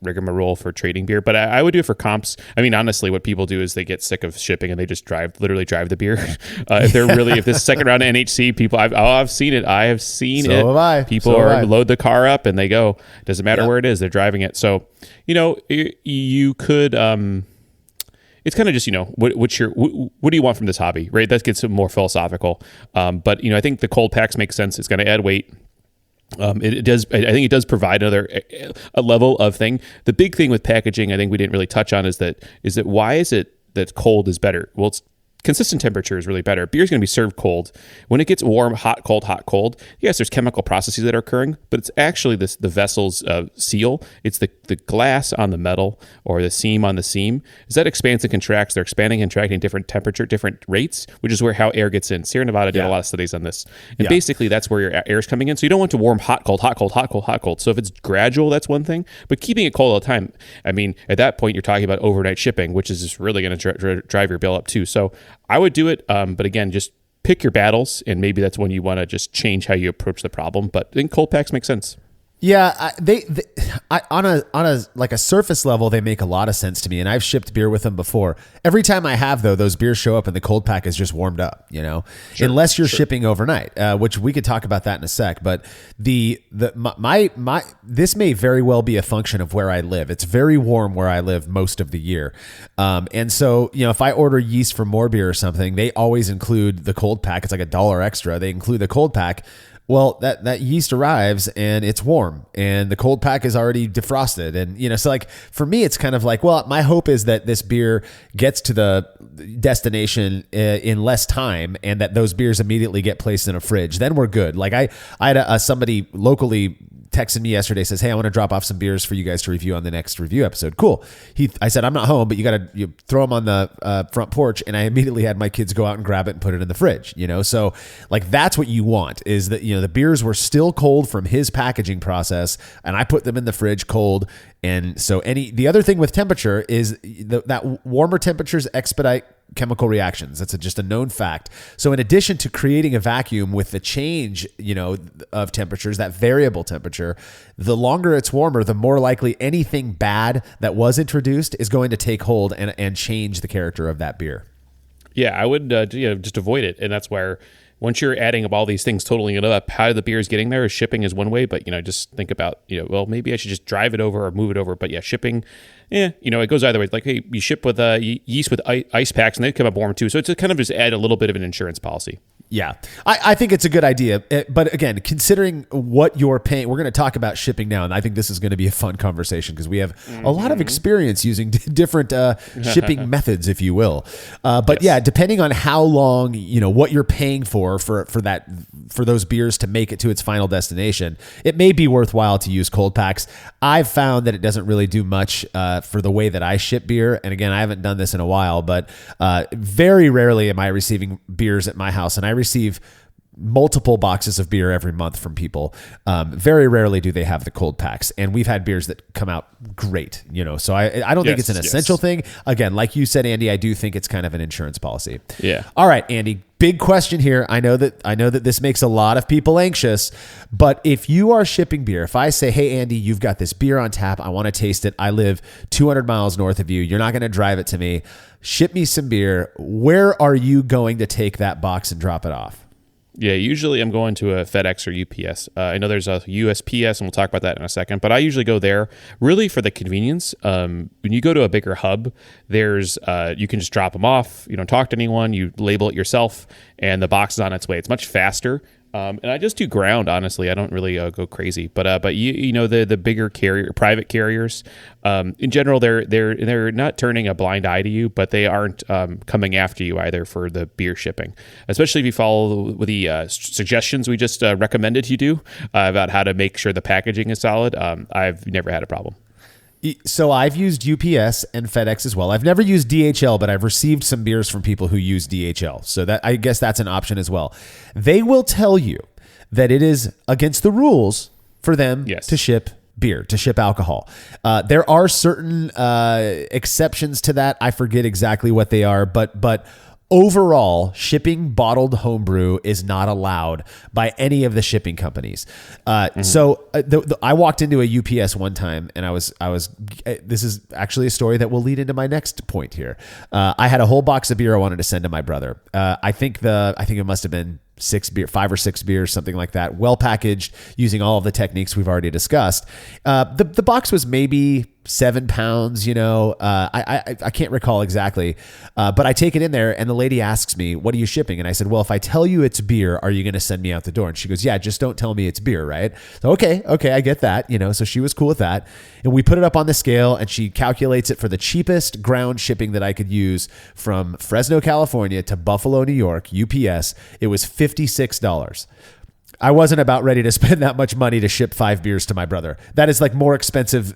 rigmarole for trading beer. But I would do it for comps. I mean, honestly, what people do is they get sick of shipping and they just literally drive the beer. If this second round of NHC, people, I've seen it. I have seen it. So have I. People load the car up and they go. Doesn't matter where it is. They're driving it. So, you could. It's kind of just, what do you want from this hobby, right? That gets more philosophical. But I think the cold packs make sense. It's going to add weight. It does. I think it does provide a level of thing. The big thing with packaging, I think we didn't really touch on, is that why is it that cold is better? Well, it's consistent temperature is really better. Beer is going to be served cold. When it gets warm, hot, cold, yes, there's chemical processes that are occurring, but it's actually the vessel's seal. It's the glass on the metal or the seam on the seam. As that expands and contracts, they're expanding and contracting different temperature, different rates, which is where how air gets in. Sierra Nevada did a lot of studies on this. And basically that's where your air is coming in. So you don't want to warm hot, cold. So if it's gradual, that's one thing. But keeping it cold all the time, I mean, at that point, you're talking about overnight shipping, which is just really going to drive your bill up too. So I would do it. But again, just pick your battles. And maybe that's when you want to just change how you approach the problem. But I think cold packs make sense. Yeah, on a like a surface level, they make a lot of sense to me, and I've shipped beer with them before. Every time I have, though, those beers show up and the cold pack is just warmed up. Unless you're shipping overnight, which we could talk about that in a sec. But my this may very well be a function of where I live. It's very warm where I live most of the year, and so if I order yeast for more beer or something, they always include the cold pack. It's like $1 extra. They include the cold pack. Well, that yeast arrives and it's warm and the cold pack is already defrosted. And, so like for me, it's kind of like, well, my hope is that this beer gets to the destination in less time and that those beers immediately get placed in a fridge. Then we're good. Like I had somebody locally texted me yesterday, says, hey, I want to drop off some beers for you guys to review on the next review episode. Cool. I said, I'm not home, but you throw them on the front porch. And I immediately had my kids go out and grab it and put it in the fridge, So like, that's what you want is that, the beers were still cold from his packaging process and I put them in the fridge cold. And so the other thing with temperature is that warmer temperatures expedite chemical reactions. That's just a known fact. So in addition to creating a vacuum with the change, of temperatures, that variable temperature, the longer it's warmer, the more likely anything bad that was introduced is going to take hold and change the character of that beer. Yeah, I would just avoid it. And that's where once you're adding up all these things, totaling it up, how the beer is getting there, shipping is one way, but, just think about, well, maybe I should just drive it over or move it over. But yeah, shipping, it goes either way. It's like, hey, you ship with yeast with ice packs and they come up warm too. So it's kind of just add a little bit of an insurance policy. Yeah, I think it's a good idea. But again, considering what you're paying, we're going to talk about shipping now. And I think this is going to be a fun conversation because we have a lot of experience using different shipping methods, if you will. But yeah, depending on how long, what you're paying for those beers to make it to its final destination, it may be worthwhile to use cold packs. I've found that it doesn't really do much for the way that I ship beer. And again, I haven't done this in a while, but very rarely am I receiving beers at my house. And I receive multiple boxes of beer every month from people. Very rarely do they have the cold packs, and we've had beers that come out great. So I don't think it's an essential thing. Again, like you said, Andy, I do think it's kind of an insurance policy. Yeah. All right, Andy. Big question here. I know that this makes a lot of people anxious, but if you are shipping beer, if I say, hey, Andy, you've got this beer on tap, I want to taste it. I live 200 miles north of you. You're not going to drive it to me. Ship me some beer. Where are you going to take that box and drop it off? Yeah, usually I'm going to a FedEx or UPS. I know there's a USPS, and we'll talk about that in a second, but I usually go there really for the convenience. When you go to a bigger hub, there's you can just drop them off. You don't talk to anyone. You label it yourself, and the box is on its way. It's much faster. And I just do ground, honestly. I don't really go crazy, but the bigger private carriers, in general, they're not turning a blind eye to you, but they aren't coming after you either for the beer shipping. Especially if you follow the suggestions we just recommended you do about how to make sure the packaging is solid. I've never had a problem. So I've used UPS and FedEx as well. I've never used DHL, but I've received some beers from people who use DHL. So that I guess that's an option as well. They will tell you that it is against the rules for them to ship beer, to ship alcohol. There are certain exceptions to that. I forget exactly what they are, but overall, shipping bottled homebrew is not allowed by any of the shipping companies. So I walked into a UPS one time, and I was. This is actually a story that will lead into my next point here. I had a whole box of beer I wanted to send to my brother. I think it must have been 5 or 6 beers, something like that, well packaged, using all of the techniques we've already discussed. The box was maybe 7 pounds, I can't recall exactly, but I take it in there and the lady asks me, what are you shipping? And I said, well, if I tell you it's beer, are you going to send me out the door? And she goes, yeah, just don't tell me it's beer, right? So, okay, I get that, so she was cool with that. And we put it up on the scale and she calculates it for the cheapest ground shipping that I could use from Fresno, California to Buffalo, New York, UPS. It was $56. I wasn't about ready to spend that much money to ship 5 beers to my brother. That is like more expensive.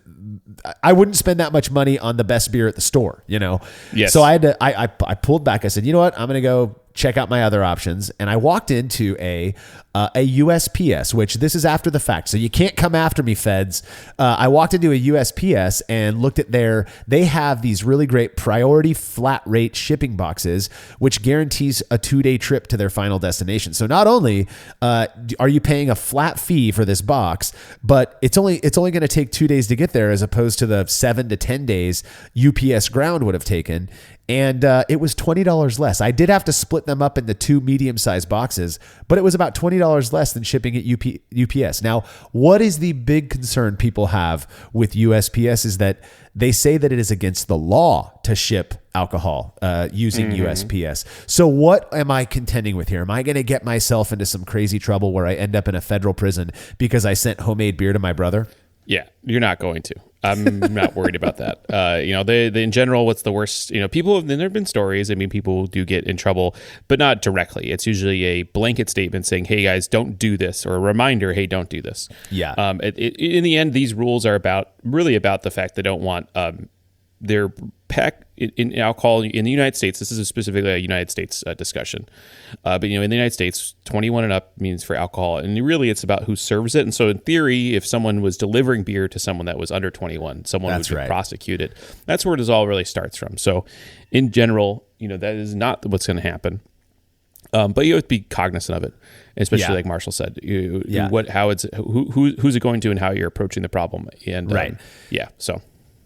I wouldn't spend that much money on the best beer at the store, Yes. So I pulled back. I said, you know what? I'm going to go check out my other options. And I walked into a USPS, which this is after the fact. So you can't come after me, feds. I walked into a USPS and looked at they have these really great priority flat rate shipping boxes, which guarantees a 2-day trip to their final destination. So not only are you paying a flat fee for this box, but it's only going to take 2 days to get there as opposed to the 7 to 10 days UPS ground would have taken. And it was $20 less. I did have to split them up into 2 medium-sized boxes, but it was about $20 less than shipping at UPS. Now, what is the big concern people have with USPS is that they say that it is against the law to ship alcohol using USPS. So what am I contending with here? Am I going to get myself into some crazy trouble where I end up in a federal prison because I sent homemade beer to my brother? Yeah, you're not going to. I'm not worried about that. They in general, what's the worst? People, there have been stories. I mean, people do get in trouble, but not directly. It's usually a blanket statement saying, hey guys, don't do this, or a reminder, hey, don't do this. Yeah. In the end, these rules are really about the fact they don't want their pack in alcohol in the United States. This is specifically a United States discussion, but in the United States, 21 and up means for alcohol, and really it's about who serves it. And so, in theory, if someone was delivering beer to someone that was under 21, someone would be prosecuted. That's where this all really starts from. So, in general, that is not what's going to happen. But you have to be cognizant of it, especially like Marshall said. Who's it going to, and how you're approaching the problem, and right. So.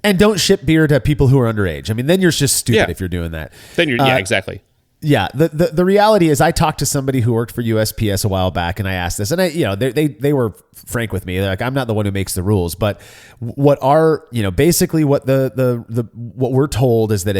And don't ship beer to people who are underage. I mean, then you're just stupid if you're doing that. Then you're exactly. Yeah. The reality is, I talked to somebody who worked for USPS a while back, and I asked this, and they were frank with me. They're like, I'm not the one who makes the rules, but basically what what we're told is that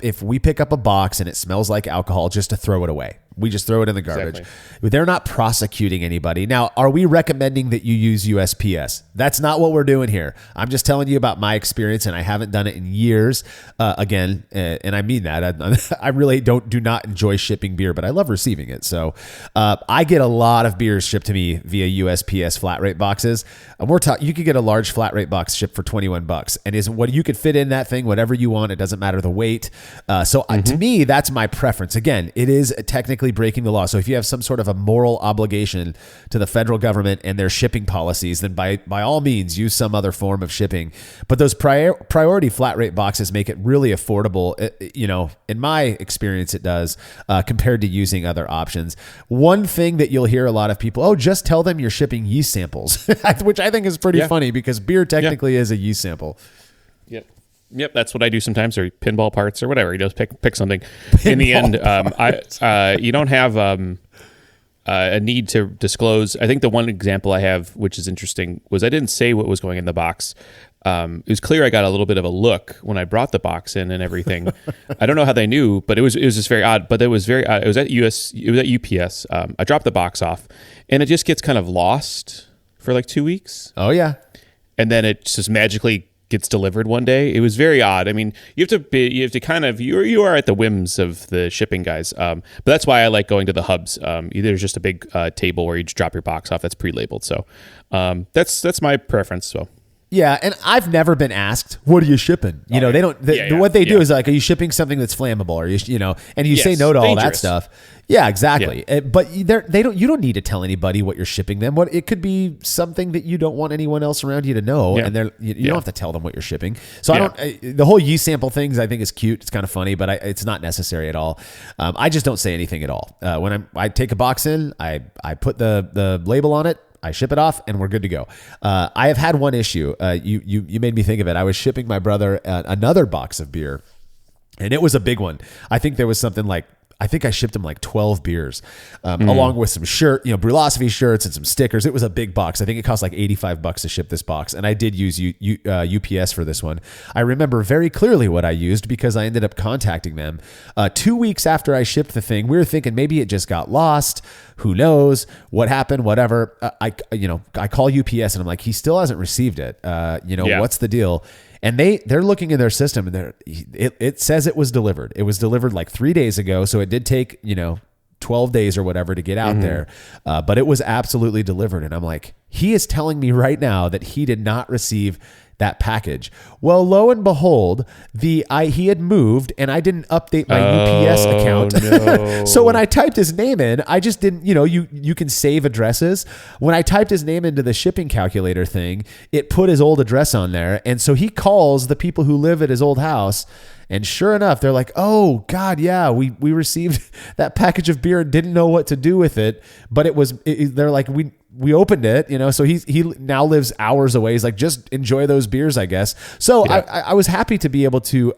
if we pick up a box and it smells like alcohol, just to throw it away. We just throw it in the garbage. Exactly. They're not prosecuting anybody. Now, are we recommending that you use USPS? That's not what we're doing here. I'm just telling you about my experience, and I haven't done it in years. And I mean that. I really do not enjoy shipping beer, but I love receiving it. So I get a lot of beers shipped to me via USPS flat rate boxes. You could get a large flat rate box shipped for $21, and is what you could fit in that thing, whatever you want. It doesn't matter the weight. To me, that's my preference. Again, it is technically breaking the law. So if you have some sort of a moral obligation to the federal government and their shipping policies, then by all means use some other form of shipping. But those priority flat rate boxes make it really affordable. In my experience, it does compared to using other options. One thing that you'll hear a lot of people, just tell them you're shipping yeast samples, which I think is pretty funny because beer technically is a yeast sample. Yep, that's what I do sometimes, or pinball parts or whatever. You just pick something. In the end, you don't have a need to disclose. I think the one example I have, which is interesting, was I didn't say what was going in the box. It was clear I got a little bit of a look when I brought the box in and everything. I don't know how they knew, but it was just very odd. But it was very odd. It was at UPS. I dropped the box off, and it just gets kind of lost for like 2 weeks. Oh yeah, and then it just magically gets delivered one day. It was very odd. I mean, you have to kind of, you are at the whims of the shipping guys. But that's why I like going to the hubs. There's just a big table where you just drop your box off that's pre-labeled. So that's my preference. So. Yeah, and I've never been asked, "What are you shipping?" They don't. What they do is like, "Are you shipping something that's flammable?" Or and you say no to all that stuff. Yeah, exactly. Yeah. But they don't. You don't need to tell anybody what you're shipping them. It could be something that you don't want anyone else around you to know, and you don't have to tell them what you're shipping. So I don't. The whole yeast sample things I think is cute. It's kind of funny, but it's not necessary at all. I just don't say anything at all. When I take a box in, I put the label on it. I ship it off and we're good to go. I have had one issue. You made me think of it. I was shipping my brother another box of beer, and it was a big one. I think there was something like I think I shipped him like 12 beers, along with some Brulosophy shirts and some stickers. It was a big box. I think it cost like $85 to ship this box. And I did use UPS for this one. I remember very clearly what I used because I ended up contacting them 2 weeks after I shipped the thing. We were thinking maybe it just got lost. Who knows what happened, whatever. I call UPS and I'm like, he still hasn't received it. What's the deal? And they're looking in their system and it says it was delivered. It was delivered like 3 days ago. So it did take, 12 days or whatever to get out there. But it was absolutely delivered. And I'm like, he is telling me right now that he did not receive that package. Well, lo and behold, he had moved and I didn't update my UPS account. No. So when I typed his name in, I just didn't, you can save addresses. When I typed his name into the shipping calculator thing, it put his old address on there. And so he calls the people who live at his old house. And sure enough, they're like, oh God, yeah, we received that package of beer and didn't know what to do with it. But they're like, we opened it, so he now lives hours away. He's like, just enjoy those beers, I guess. So yeah. I was happy to be able to,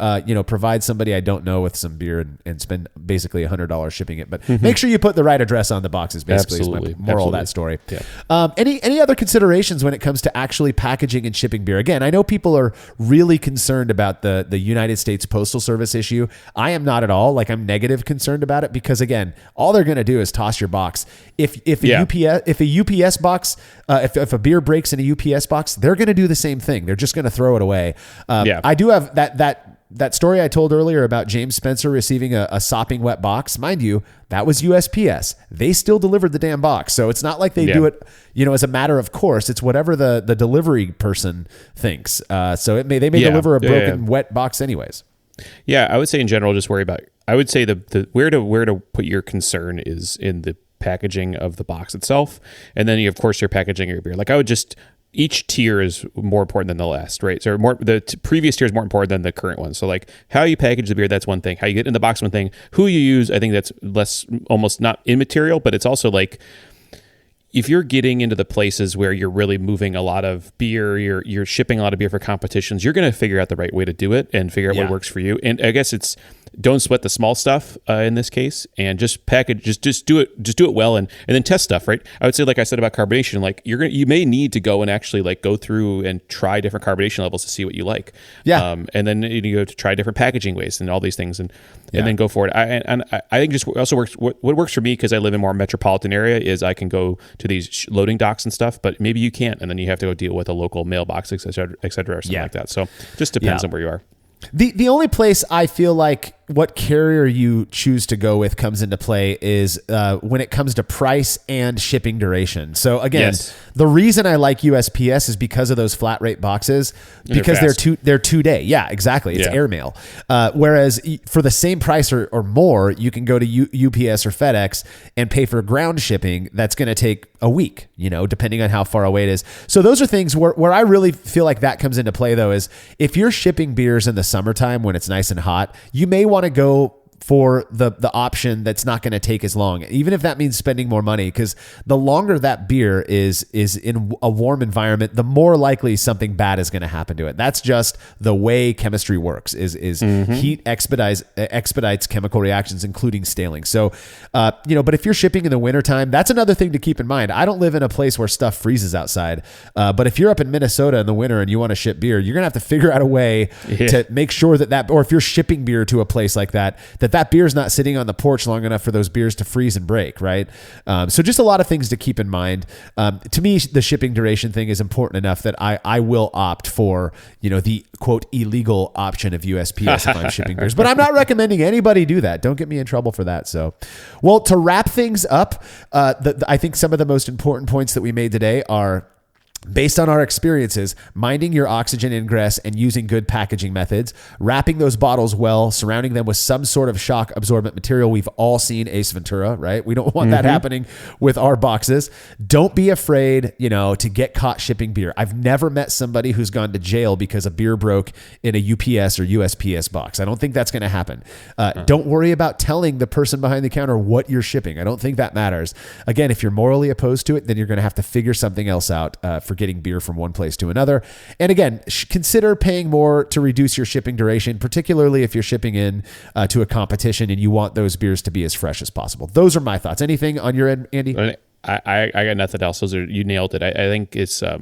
provide somebody I don't know with some beer and spend basically $100 shipping it. But make sure you put the right address on the boxes. Basically, Absolutely. is my moral of that story. Yeah. Any other considerations when it comes to actually packaging and shipping beer? Again, I know people are really concerned about the United States Postal Service issue. I am not at all. Like, I'm negative concerned about it because, again, all they're going to do is toss your box. If a UPS box, if a beer breaks in a UPS box, they're going to do the same thing. They're just going to throw it away. I do have that story I told earlier about James Spencer receiving a sopping wet box. Mind you, that was USPS. They still delivered the damn box. So it's not like they do it, as a matter of course. It's whatever the delivery person thinks. So they may deliver a broken wet box anyways. Yeah, I would say in general, just worry about. I would say the where to put your concern is in the packaging of the box itself, and then of course your packaging of your beer. Like, I would just, each tier is more important than the last, right? So previous tier is more important than the current one. So like how you package the beer, that's one thing. How you get in the box, one thing. Who you use, I think that's less, almost not immaterial, but it's also like, if you're getting into the places where you're really moving a lot of beer, you're shipping a lot of beer for competitions, you're going to figure out the right way to do it and figure out what works for you. And I guess it's, don't sweat the small stuff in this case, and just package, just do it well, and then test stuff, right? I would say, like I said about carbonation, like you may need to go and actually like go through and try different carbonation levels to see what you like. Yeah. And then you have to try different packaging ways and all these things, and then go for it. I think just also works. What works for me, because I live in a more metropolitan area, is I can go to these loading docks and stuff, but maybe you can't, and then you have to go deal with a local mailbox, et cetera, or something like that. So just depends on where you are. The only place I feel like what carrier you choose to go with comes into play is when it comes to price and shipping duration. So again, the reason I like USPS is because of those flat rate boxes, because they're 2 day. Yeah, exactly. It's airmail. Whereas for the same price or more, you can go to UPS or FedEx and pay for ground shipping. That's going to take a week, depending on how far away it is. So those are things where I really feel like that comes into play, though, is if you're shipping beers in the summertime when it's nice and hot, you may want to go for the option that's not going to take as long, even if that means spending more money, because the longer that beer is in a warm environment, the more likely something bad is going to happen to it. That's just the way chemistry works. Heat expedites chemical reactions, including staling. So, but if you're shipping in the wintertime, that's another thing to keep in mind. I don't live in a place where stuff freezes outside, but if you're up in Minnesota in the winter and you want to ship beer, you're going to have to figure out a way to make sure that, or if you're shipping beer to a place like that beer is not sitting on the porch long enough for those beers to freeze and break, right? So just a lot of things to keep in mind. To me, the shipping duration thing is important enough that I will opt for, the quote illegal option of USPS if I'm shipping beers. But I'm not recommending anybody do that. Don't get me in trouble for that. So, well, to wrap things up, I think some of the most important points that we made today are, based on our experiences, minding your oxygen ingress and using good packaging methods, wrapping those bottles well, surrounding them with some sort of shock absorbent material. We've all seen Ace Ventura, right? We don't want that happening with our boxes. Don't be afraid, to get caught shipping beer. I've never met somebody who's gone to jail because a beer broke in a UPS or USPS box. I don't think that's going to happen. Don't worry about telling the person behind the counter what you're shipping. I don't think that matters. Again, if you're morally opposed to it, then you're going to have to figure something else out for for getting beer from one place to another. And again, consider paying more to reduce your shipping duration, particularly if you're shipping in to a competition and you want those beers to be as fresh as possible. Those are my thoughts. Anything on your end, Andy? I got nothing else. Those are, you nailed it. I think it's a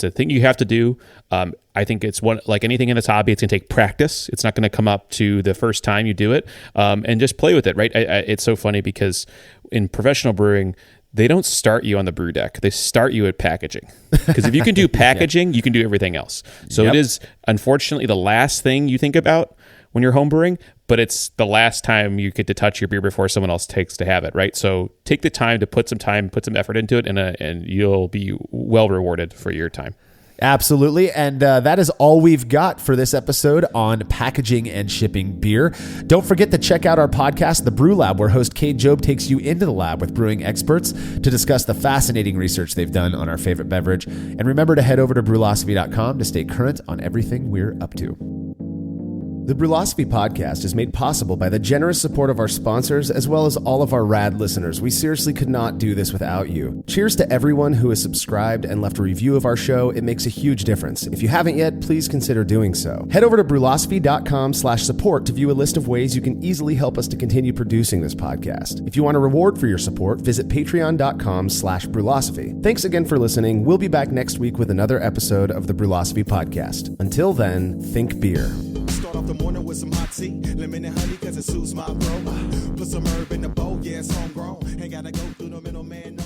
thing you have to do. I think it's one, like anything in this hobby, it's gonna take practice. It's not gonna come up to the first time you do it, and just play with it. Right? It's so funny because in professional brewing, they don't start you on the brew deck. They start you at packaging. Because if you can do packaging, you can do everything else. So it is unfortunately the last thing you think about when you're home brewing, but it's the last time you get to touch your beer before someone else takes to have it, right? So take the time to put some effort into it, and you'll be well rewarded for your time. Absolutely. And that is all we've got for this episode on packaging and shipping beer. Don't forget to check out our podcast, The Brew Lab, where host Cade Job takes you into the lab with brewing experts to discuss the fascinating research they've done on our favorite beverage. And remember to head over to brewlosophy.com to stay current on everything we're up to. The Brewlosophy podcast is made possible by the generous support of our sponsors as well as all of our rad listeners. We seriously could not do this without you. Cheers to everyone who has subscribed and left a review of our show. It makes a huge difference. If you haven't yet, please consider doing so. Head over to brewlosophy.com/support to view a list of ways you can easily help us to continue producing this podcast. If you want a reward for your support, visit patreon.com/brewlosophy. Thanks again for listening. We'll be back next week with another episode of the Brewlosophy podcast. Until then, think beer. Start off the morning with some hot tea, lemon and honey, cause it suits my bro. Put some herb in the bowl, yeah, it's homegrown. Ain't gotta go through the middleman.